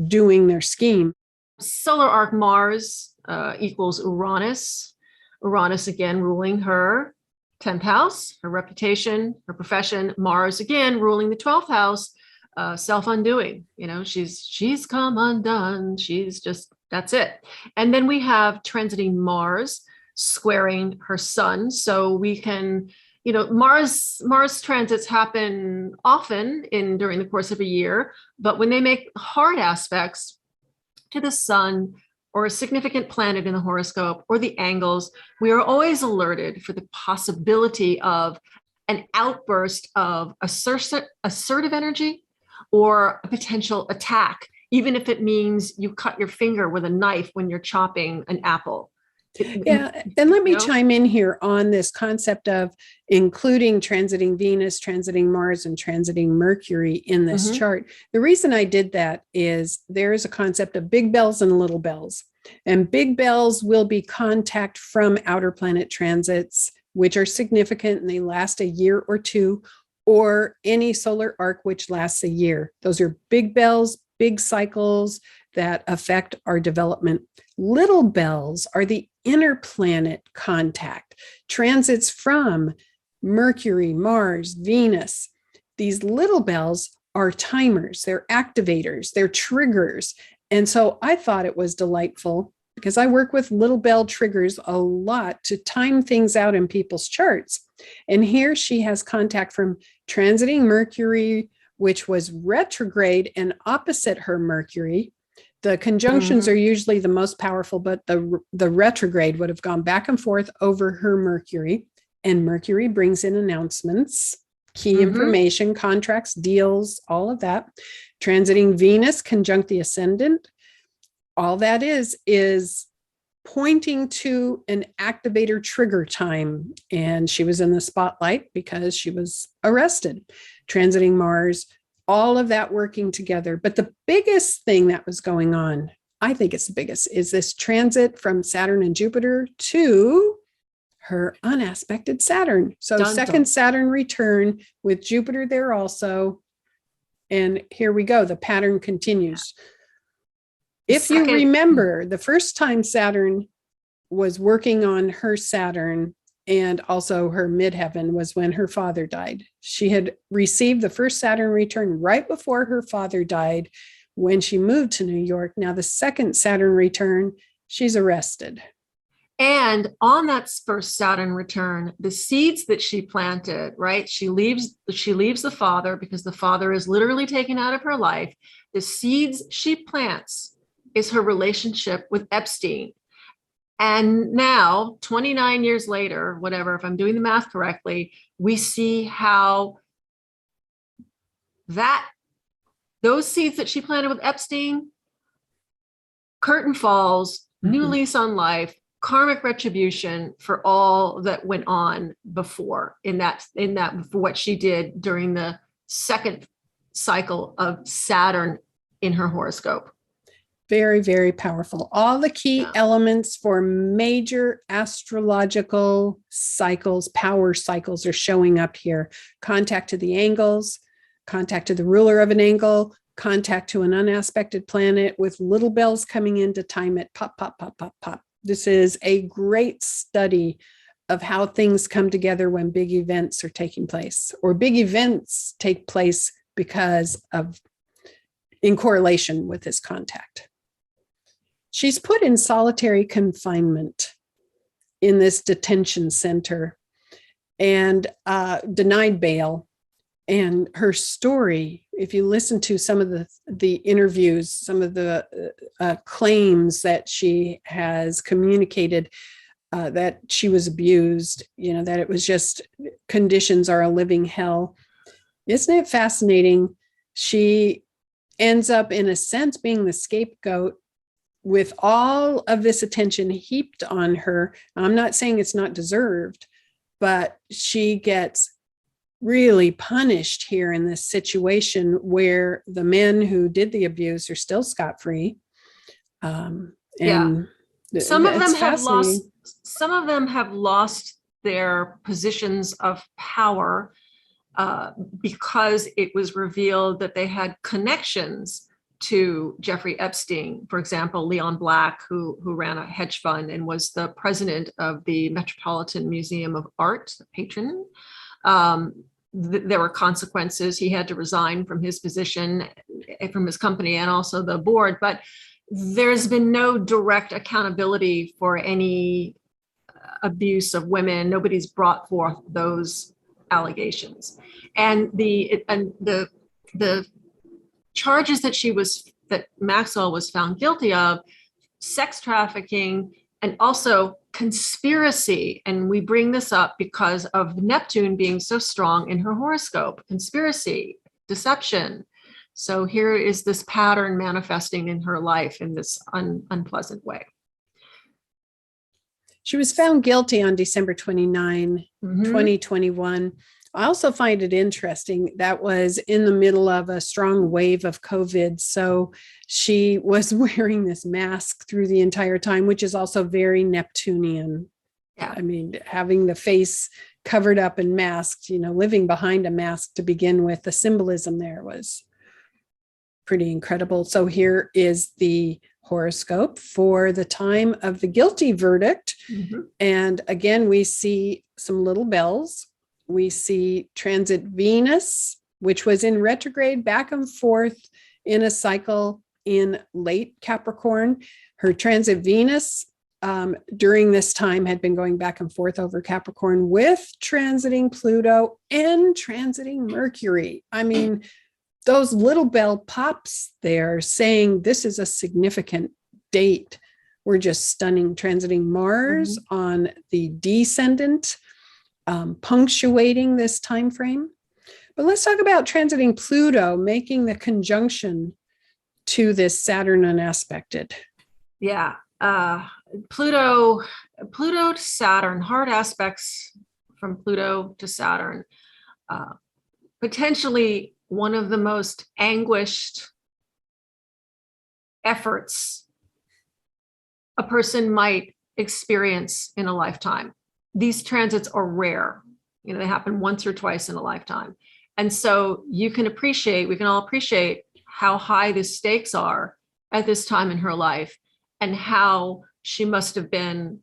doing their scheme. Solar arc Mars equals Uranus. Uranus again ruling her 10th house, her reputation, her profession. Mars again ruling the 12th house, self-undoing. She's come undone. She's just, that's it. And then we have transiting Mars squaring her sun. So we can, Mars transits happen often during the course of a year, but when they make hard aspects to the sun or a significant planet in the horoscope or the angles, we are always alerted for the possibility of an outburst of assertive energy or a potential attack, even if it means you cut your finger with a knife when you're chopping an apple. Yeah, and let me chime in here on this concept of including transiting Venus, transiting Mars, and transiting Mercury in this chart. The reason I did that is there is a concept of big bells and little bells. And big bells will be contact from outer planet transits, which are significant and they last a year or two, or any solar arc which lasts a year. Those are big bells, big cycles that affect our development. Little bells are the interplanet contact, transits from Mercury, Mars, Venus. These little bells are timers, they're activators, they're triggers. And so I thought it was delightful because I work with little bell triggers a lot to time things out in people's charts. And here she has contact from transiting Mercury, which was retrograde and opposite her Mercury. The conjunctions are usually the most powerful, but the retrograde would have gone back and forth over her Mercury. And Mercury brings in announcements, key information, contracts, deals, all of that. Transiting Venus conjunct the ascendant. All that is pointing to an activator trigger time. And she was in the spotlight because she was arrested. Transiting Mars, all of that working together. But the biggest thing that was going on, I think it's the biggest, is this transit from Saturn and Jupiter to her unaspected Saturn. So second Saturn return with Jupiter there also. And here we go. The pattern continues. If you remember, the first time Saturn was working on her Saturn and also her midheaven was when her father died. She had received the first Saturn return right before her father died when she moved to New York. Now the second Saturn return, she's arrested. And on that first Saturn return, the seeds that she planted, right? She leaves the father because the father is literally taken out of her life. The seeds she plants is her relationship with Epstein. And now, 29 years later, whatever, if I'm doing the math correctly, we see how those seeds that she planted with Epstein, curtain falls, new lease on life, karmic retribution for all that went on before in that for what she did during the second cycle of Saturn in her horoscope. Very, very powerful. All the key elements for major astrological cycles, power cycles are showing up here. Contact to the angles, contact to the ruler of an angle, contact to an unaspected planet with little bells coming in to time it. Pop, pop, pop, pop, pop. This is a great study of how things come together when big events are taking place, or big events take place because of in correlation with this contact. She's put in solitary confinement in this detention center and denied bail. And her story, if you listen to some of the interviews, some of the claims that she has communicated, that she was abused, that it was just conditions are a living hell. Isn't it fascinating? She ends up, in a sense, being the scapegoat with all of this attention heaped on her. I'm not saying it's not deserved, but she gets really punished here in this situation where the men who did the abuse are still scot-free. And some of them it's have lost. fascinating. Some of them have lost their positions of power because it was revealed that they had connections to Jeffrey Epstein. For example, Leon Black, who ran a hedge fund and was the president of the Metropolitan Museum of Art, the patron. There were consequences. He had to resign from his position, from his company, and also the board. But there's been no direct accountability for any abuse of women. Nobody's brought forth those allegations, and the charges that Maxwell was found guilty of: sex trafficking and also conspiracy. And we bring this up because of Neptune being so strong in her horoscope: conspiracy, deception. So here is this pattern manifesting in her life in this unpleasant way. She was found guilty on December 29, 2021. I also find it interesting that was in the middle of a strong wave of COVID. So she was wearing this mask through the entire time, which is also very Neptunian. Yeah. I mean, having the face covered up and masked, living behind a mask to begin with, the symbolism there was pretty incredible. So here is the horoscope for the time of the guilty verdict. And again, we see some little bells. We see transit Venus, which was in retrograde back and forth in a cycle in late Capricorn. Her transit Venus during this time had been going back and forth over Capricorn, with transiting Pluto and transiting Mercury. I mean, those little bell pops there saying this is a significant date. We're just stunning. Transiting Mars on the descendant, punctuating this time frame. But let's talk about transiting Pluto, making the conjunction to this Saturn unaspected. Yeah. Pluto to Saturn, hard aspects from Pluto to Saturn. Potentially one of the most anguished efforts a person might experience in a lifetime. These transits are rare. They happen once or twice in a lifetime. And so we can all appreciate how high the stakes are at this time in her life, and how she must have been,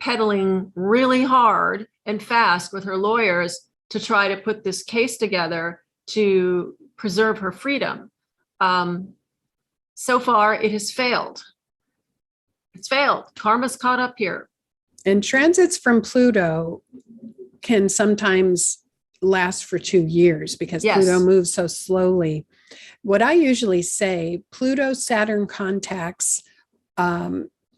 pedaling really hard and fast with her lawyers to try to put this case together to preserve her freedom. So far, it has failed. It's failed. Karma's caught up here. And transits from Pluto can sometimes last for 2 years because Pluto moves so slowly. What I usually say, Pluto-Saturn contacts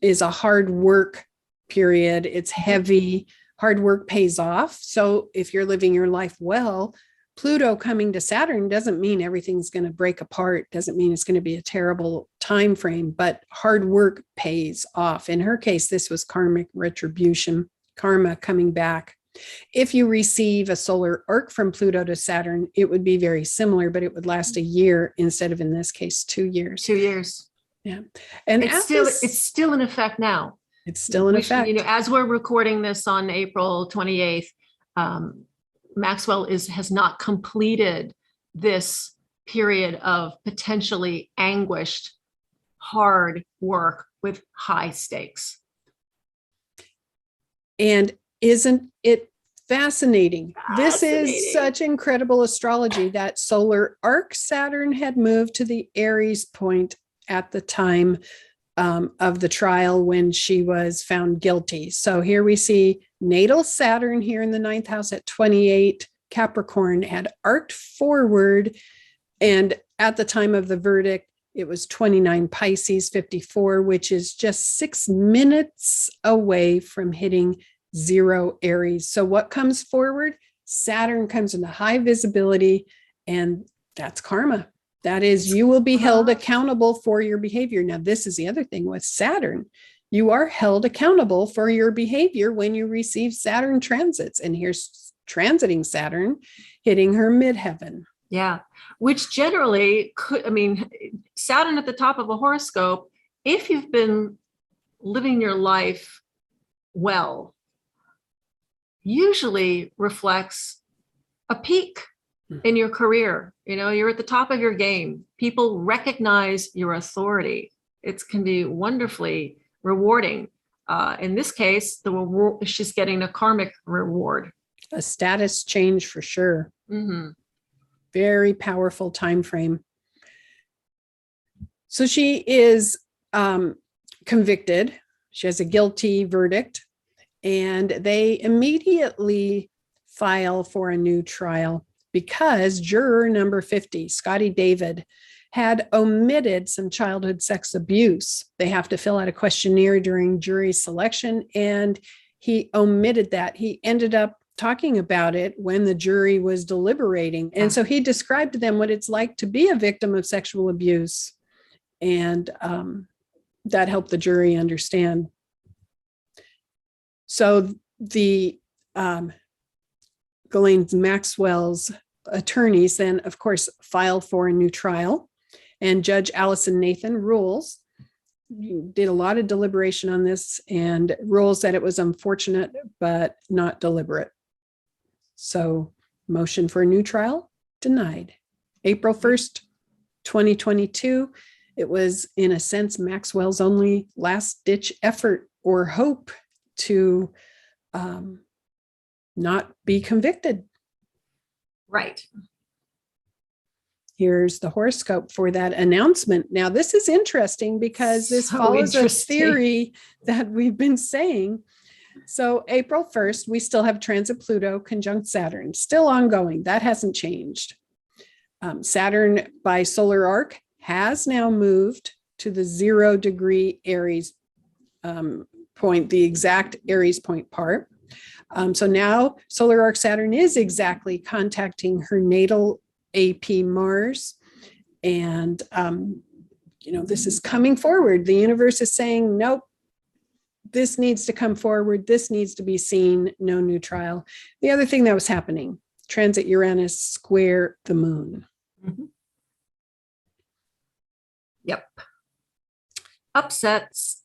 is a hard work period. It's heavy. Hard work pays off. So if you're living your life well, Pluto coming to Saturn doesn't mean everything's going to break apart, doesn't mean it's going to be a terrible time frame, but hard work pays off. In her case, this was karmic retribution, karma coming back. If you receive a solar arc from Pluto to Saturn, it would be very similar, but it would last a year instead of, in this case, 2 years. 2 years. Yeah. And it's still in effect now. It's still in effect. As we're recording this on April 28th, Maxwell has not completed this period of potentially anguished, hard work with high stakes. And isn't it fascinating? This is such incredible astrology. That solar arc Saturn had moved to the Aries point at the time of the trial when she was found guilty. So here we see natal Saturn here in the 9th house at 28. Capricorn had arced forward. And at the time of the verdict, it was 29 Pisces 54, which is just 6 minutes away from hitting 0 Aries. So what comes forward? Saturn comes into high visibility, and that's karma. That is, you will be held accountable for your behavior. Now, this is the other thing with Saturn. You are held accountable for your behavior when you receive Saturn transits. And here's transiting Saturn hitting her midheaven. Yeah, which generally Saturn at the top of a horoscope if you've been living your life well, usually reflects a peak in your career. You're at the top of your game. People recognize your authority. It can be wonderfully rewarding. In this case, she's getting a karmic reward. A status change for sure. Mm-hmm. Very powerful time frame. So she is convicted. She has a guilty verdict, and they immediately file for a new trial because juror number 50, Scotty David, had omitted some childhood sex abuse. They have to fill out a questionnaire during jury selection, and he omitted that. He ended up talking about it when the jury was deliberating. And so he described to them what it's like to be a victim of sexual abuse. And that helped the jury understand. So the Ghislaine Maxwell's attorneys then, of course, file for a new trial. And Judge Allison Nathan rules, did a lot of deliberation on this, and rules that it was unfortunate but not deliberate. So motion for a new trial denied. April 1st, 2022. It was, in a sense, Maxwell's only last-ditch effort or hope to not be convicted. Right. Here's the horoscope for that announcement. Now, this is interesting because this follows a theory that we've been saying. So April 1st, we still have transit Pluto conjunct Saturn, still ongoing. That hasn't changed. Saturn by solar arc has now moved to the 0 degree Aries point, the exact Aries point part. So now solar arc Saturn is exactly contacting her natal AP Mars. And, this is coming forward. The universe is saying, nope, this needs to come forward. This needs to be seen. No new trial. The other thing that was happening, transit Uranus square the moon. Mm-hmm. Yep. Upsets.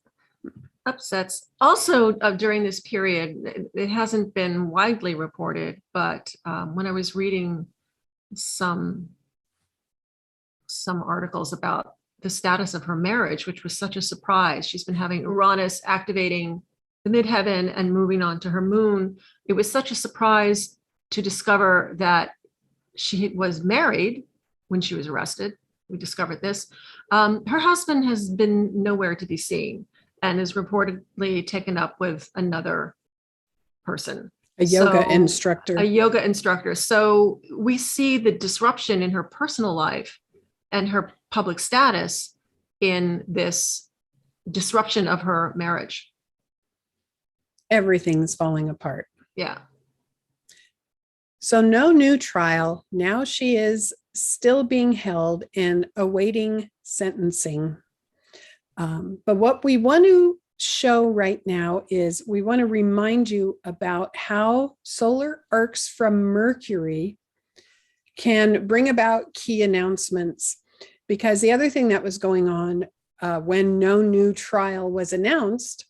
Also, during this period, it hasn't been widely reported, but when I was reading some articles about the status of her marriage, which was such a surprise. She's been having Uranus activating the midheaven and moving on to her moon. It was such a surprise to discover that she was married when she was arrested. We discovered this. Her husband has been nowhere to be seen and is reportedly taken up with another person. A yoga instructor. So we see the disruption in her personal life and her public status in this disruption of her marriage. Everything's falling apart. Yeah. So no new trial. Now she is still being held and awaiting sentencing. But what we want to show right now is we want to remind you about how solar arcs from Mercury can bring about key announcements. Because the other thing that was going on when no new trial was announced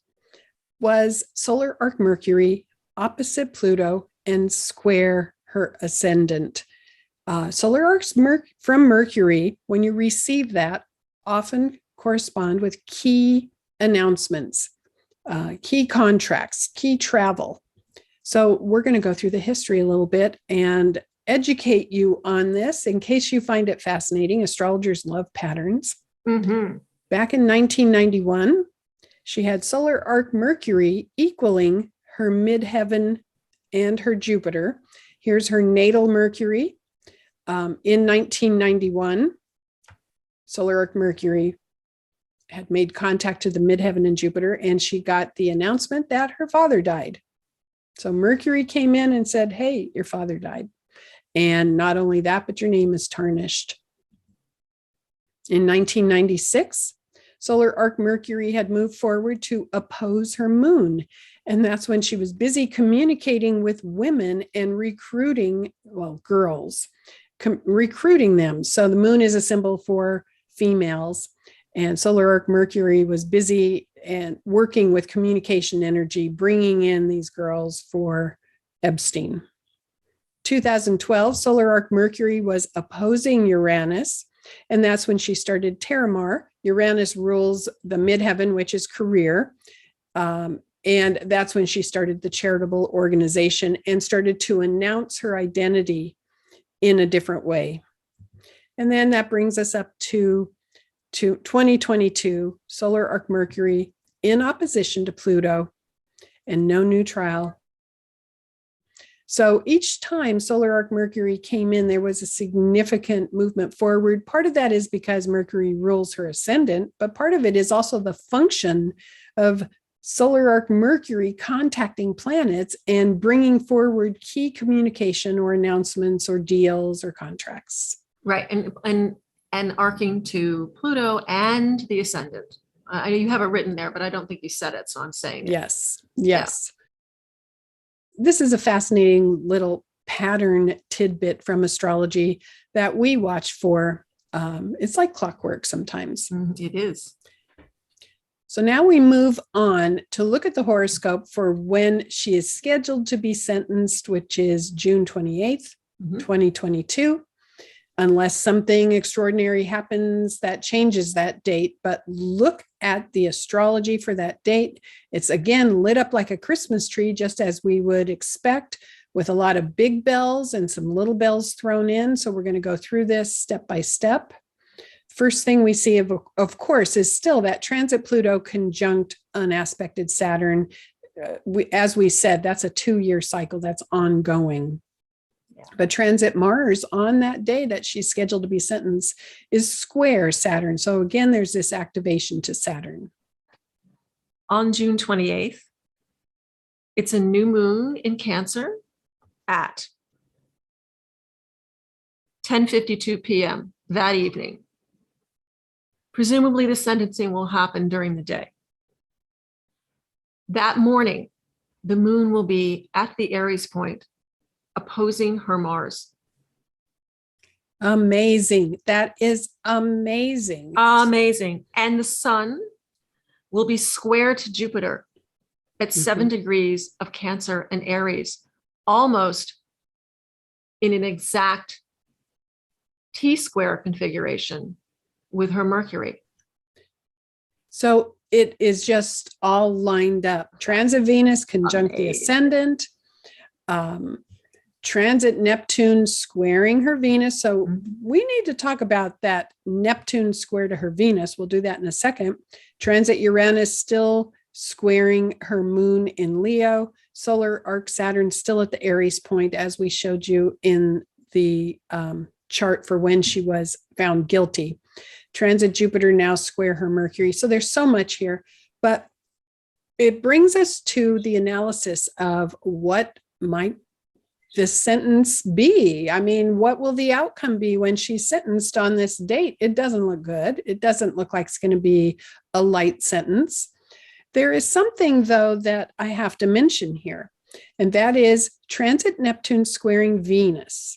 was solar arc Mercury opposite Pluto and square her ascendant. Solar arcs from Mercury, when you receive that, often correspond with key announcements, key contracts, key travel. So we're going to go through the history a little bit and educate you on this in case you find it fascinating. Astrologers love patterns. Mm-hmm. Back in 1991, she had solar arc Mercury equaling her midheaven and her Jupiter. Here's her natal Mercury. In 1991, solar arc Mercury had made contact to the midheaven and Jupiter, and she got the announcement that her father died. So Mercury came in and said, hey, your father died. And not only that, but your name is tarnished. In 1996, solar arc Mercury had moved forward to oppose her moon. And that's when she was busy communicating with women and recruiting, girls, recruiting them. So the moon is a symbol for females. And solar arc Mercury was busy and working with communication energy, bringing in these girls for Epstein. 2012, solar arc Mercury was opposing Uranus, and that's when she started Terramar. Uranus rules the midheaven, which is career. And that's when she started the charitable organization and started to announce her identity in a different way. And then that brings us up to 2022, solar arc Mercury in opposition to Pluto and no new trial. So each time solar arc Mercury came in, there was a significant movement forward. Part of that is because Mercury rules her ascendant, but part of it is also the function of solar arc Mercury contacting planets and bringing forward key communication or announcements or deals or contracts. Right. And arcing to Pluto and the ascendant. I know you have it written there, but I don't think you said it, so I'm saying it. Yes. Yes. Yeah. This is a fascinating little pattern tidbit from astrology that we watch for. It's like clockwork sometimes. It is. So now we move on to look at the horoscope for when she is scheduled to be sentenced, which is June 28th, 2022, unless something extraordinary happens that changes that date. But look at the astrology for that date. It's again lit up like a Christmas tree, just as we would expect, with a lot of big bells and some little bells thrown in. So we're going to go through this step by step. First thing we see, of course, is still that transit Pluto conjunct unaspected Saturn. As we said, that's a 2-year cycle that's ongoing. Yeah. But transit Mars on that day that she's scheduled to be sentenced is square Saturn. So again, there's this activation to Saturn. On June 28th, it's a new moon in Cancer at 10:52 p.m. that evening. Presumably the sentencing will happen during the day. That morning, the moon will be at the Aries point, opposing her Mars. Amazing. That is amazing. Amazing. And the sun will be square to Jupiter at 7 degrees of Cancer and Aries, almost in an exact T-square configuration with her Mercury. So it is just all lined up. Transit Venus conjunct the ascendant, transit Neptune squaring her Venus. So we need to talk about that Neptune square to her Venus. We'll do that in a second. Transit Uranus still squaring her moon in Leo. Solar arc Saturn still at the Aries point, as we showed you in the chart for when she was found guilty. Transit Jupiter now square her Mercury. So there's so much here, but it brings us to the analysis of what might this sentence be. I mean, what will the outcome be when she's sentenced on this date? It doesn't look good. It doesn't look like it's going to be a light sentence. There is something, though, that I have to mention here, and that is transit Neptune squaring Venus.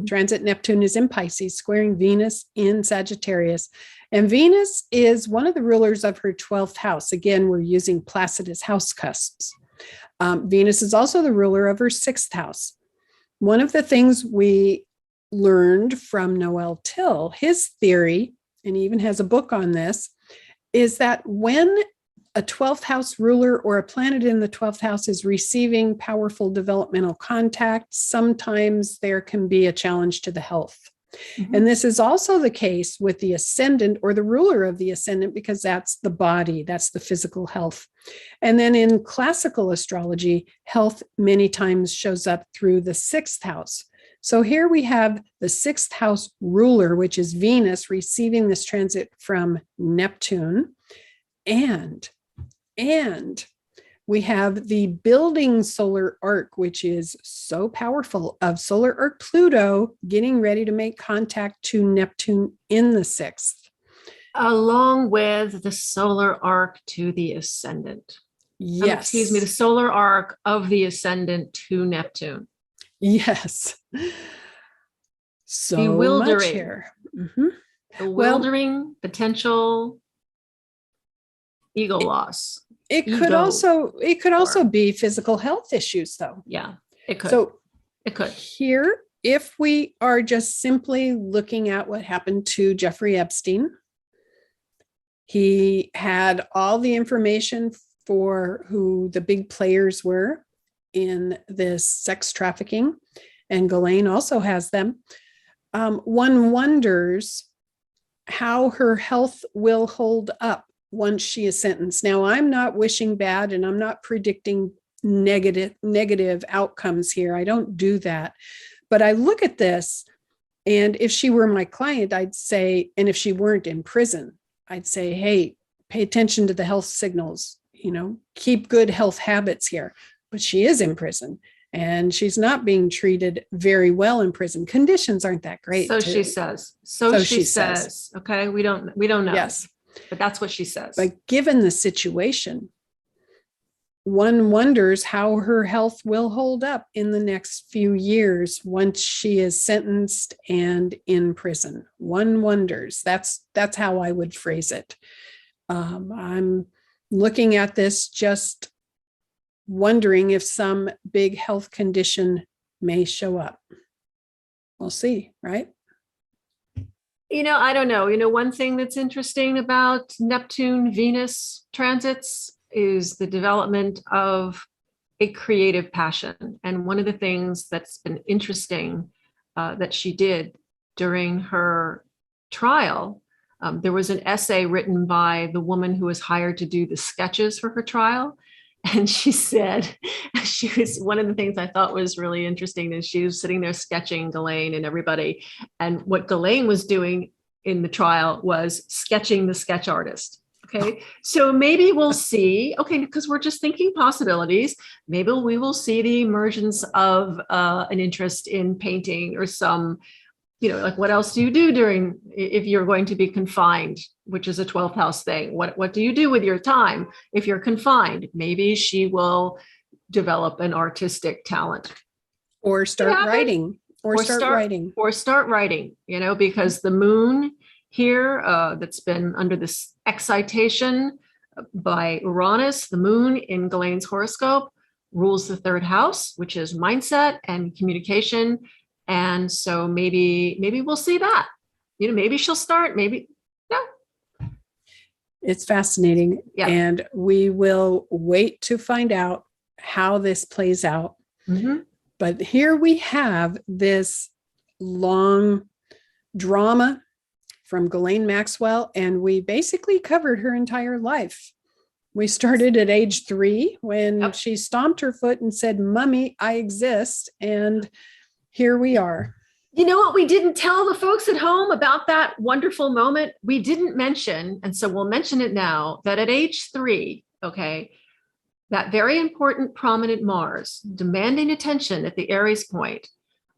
Transit Neptune is in Pisces, squaring Venus in Sagittarius. And Venus is one of the rulers of her 12th house. Again, we're using Placidus house cusps. Venus is also the ruler of her 6th house. One of the things we learned from Noel Till, his theory, and he even has a book on this, is that when a 12th house ruler or a planet in the 12th house is receiving powerful developmental contact, sometimes there can be a challenge to the health. And this is also the case with the ascendant or the ruler of the ascendant, because that's the body, that's the physical health. And then in classical astrology, health many times shows up through the 6th house. So here we have the 6th house ruler, which is Venus, receiving this transit from Neptune. And we have the building solar arc, which is so powerful, of solar arc Pluto getting ready to make contact to Neptune in the 6th. Along with the solar arc to the ascendant. Yes. The solar arc of the ascendant to Neptune. Yes. So bewildering. much here. Bewildering potential ego loss. It could also be physical health issues, though. Yeah, it could. So it could. Here, if we are just simply looking at what happened to Jeffrey Epstein, he had all the information for who the big players were in this sex trafficking, and Ghislaine also has them. One wonders how her health will hold up once she is sentenced. Now, I'm not wishing bad and I'm not predicting negative outcomes here. I don't do that. But I look at this, and if she were my client, I'd say, and if she weren't in prison, I'd say, hey, pay attention to the health signals, keep good health habits here. But she is in prison, and she's not being treated very well in prison. Conditions aren't that great. So she says. So she says. Okay, we don't know. Yes. But that's what she says. But given the situation, one wonders how her health will hold up in the next few years once she is sentenced and in prison. One wonders. That's how I would phrase it. I'm looking at this just wondering if some big health condition may show up. We'll see, right? I don't know. One thing that's interesting about Neptune, Venus transits is the development of a creative passion. And one of the things that's been interesting that she did during her trial, there was an essay written by the woman who was hired to do the sketches for her trial. And she said, one of the things I thought was really interesting is she was sitting there sketching Ghislaine and everybody. And what Ghislaine was doing in the trial was sketching the sketch artist. Okay. So maybe we'll see, because we're just thinking possibilities. Maybe we will see the emergence of an interest in painting or some, like what else do you do if you're going to be confined, which is a 12th house thing? What do you do with your time if you're confined? Maybe she will develop an artistic talent. Or start writing. Start writing, because the moon here that's been under this excitation by Uranus, the moon in Ghislaine's horoscope rules the 3rd house, which is mindset and communication. And so maybe we'll see that, maybe she'll start, maybe no. It's fascinating. Yeah. And we will wait to find out how this plays out. Mm-hmm. But here we have this long drama from Ghislaine Maxwell, and we basically covered her entire life. We started at age 3 when she stomped her foot and said, "Mommy, I exist." And here we are. You know what we didn't tell the folks at home about that wonderful moment? We didn't mention, and so we'll mention it now, that at age 3, that very important prominent Mars, demanding attention at the Aries point,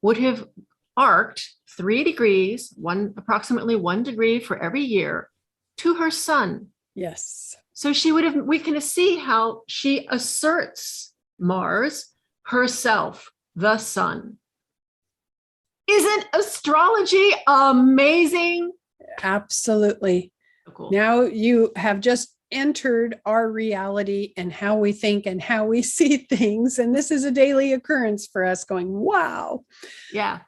would have arced 3 degrees, approximately 1 degree for every year, to her sun. Yes. So we can see how she asserts Mars, herself, the sun. Isn't astrology amazing? Absolutely. So cool. Now you have just entered our reality and how we think and how we see things. And this is a daily occurrence for us going, wow. Yeah.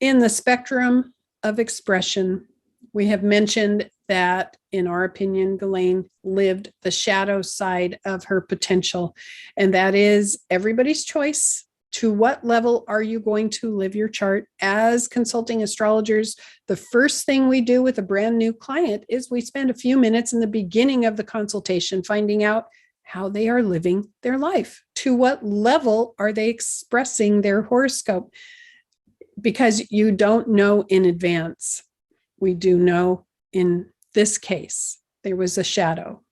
In the spectrum of expression, we have mentioned that, in our opinion, Ghislaine lived the shadow side of her potential. And that is everybody's choice. To what level are you going to live your chart? As consulting astrologers, the first thing we do with a brand new client is we spend a few minutes in the beginning of the consultation finding out how they are living their life. To what level are they expressing their horoscope? Because you don't know in advance. We do know in this case, there was a shadow.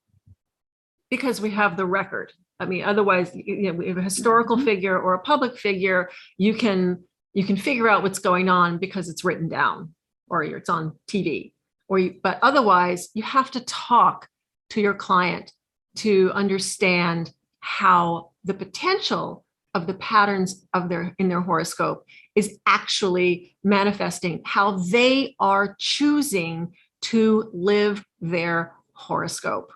Because we have the record. I mean, otherwise, a historical figure or a public figure, you can figure out what's going on because it's written down or it's on TV. But otherwise, you have to talk to your client to understand how the potential of the patterns of in their horoscope is actually manifesting how they are choosing to live their horoscope.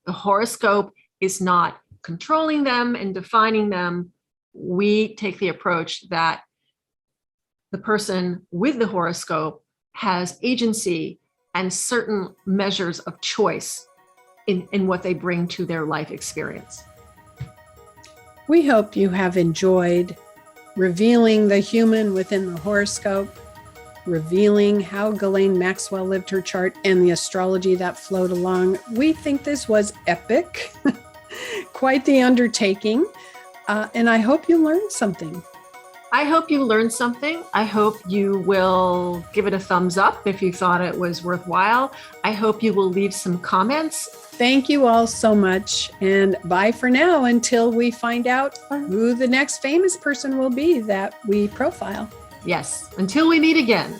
The horoscope is not controlling them and defining them. We take the approach that the person with the horoscope has agency and certain measures of choice in what they bring to their life experience. We hope you have enjoyed revealing the human within the horoscope, revealing how Ghislaine Maxwell lived her chart and the astrology that flowed along. We think this was epic, quite the undertaking, and I hope you learned something. I hope you learned something. I hope you will give it a thumbs up if you thought it was worthwhile. I hope you will leave some comments. Thank you all so much, and bye for now until we find out who the next famous person will be that we profile. Yes, until we meet again.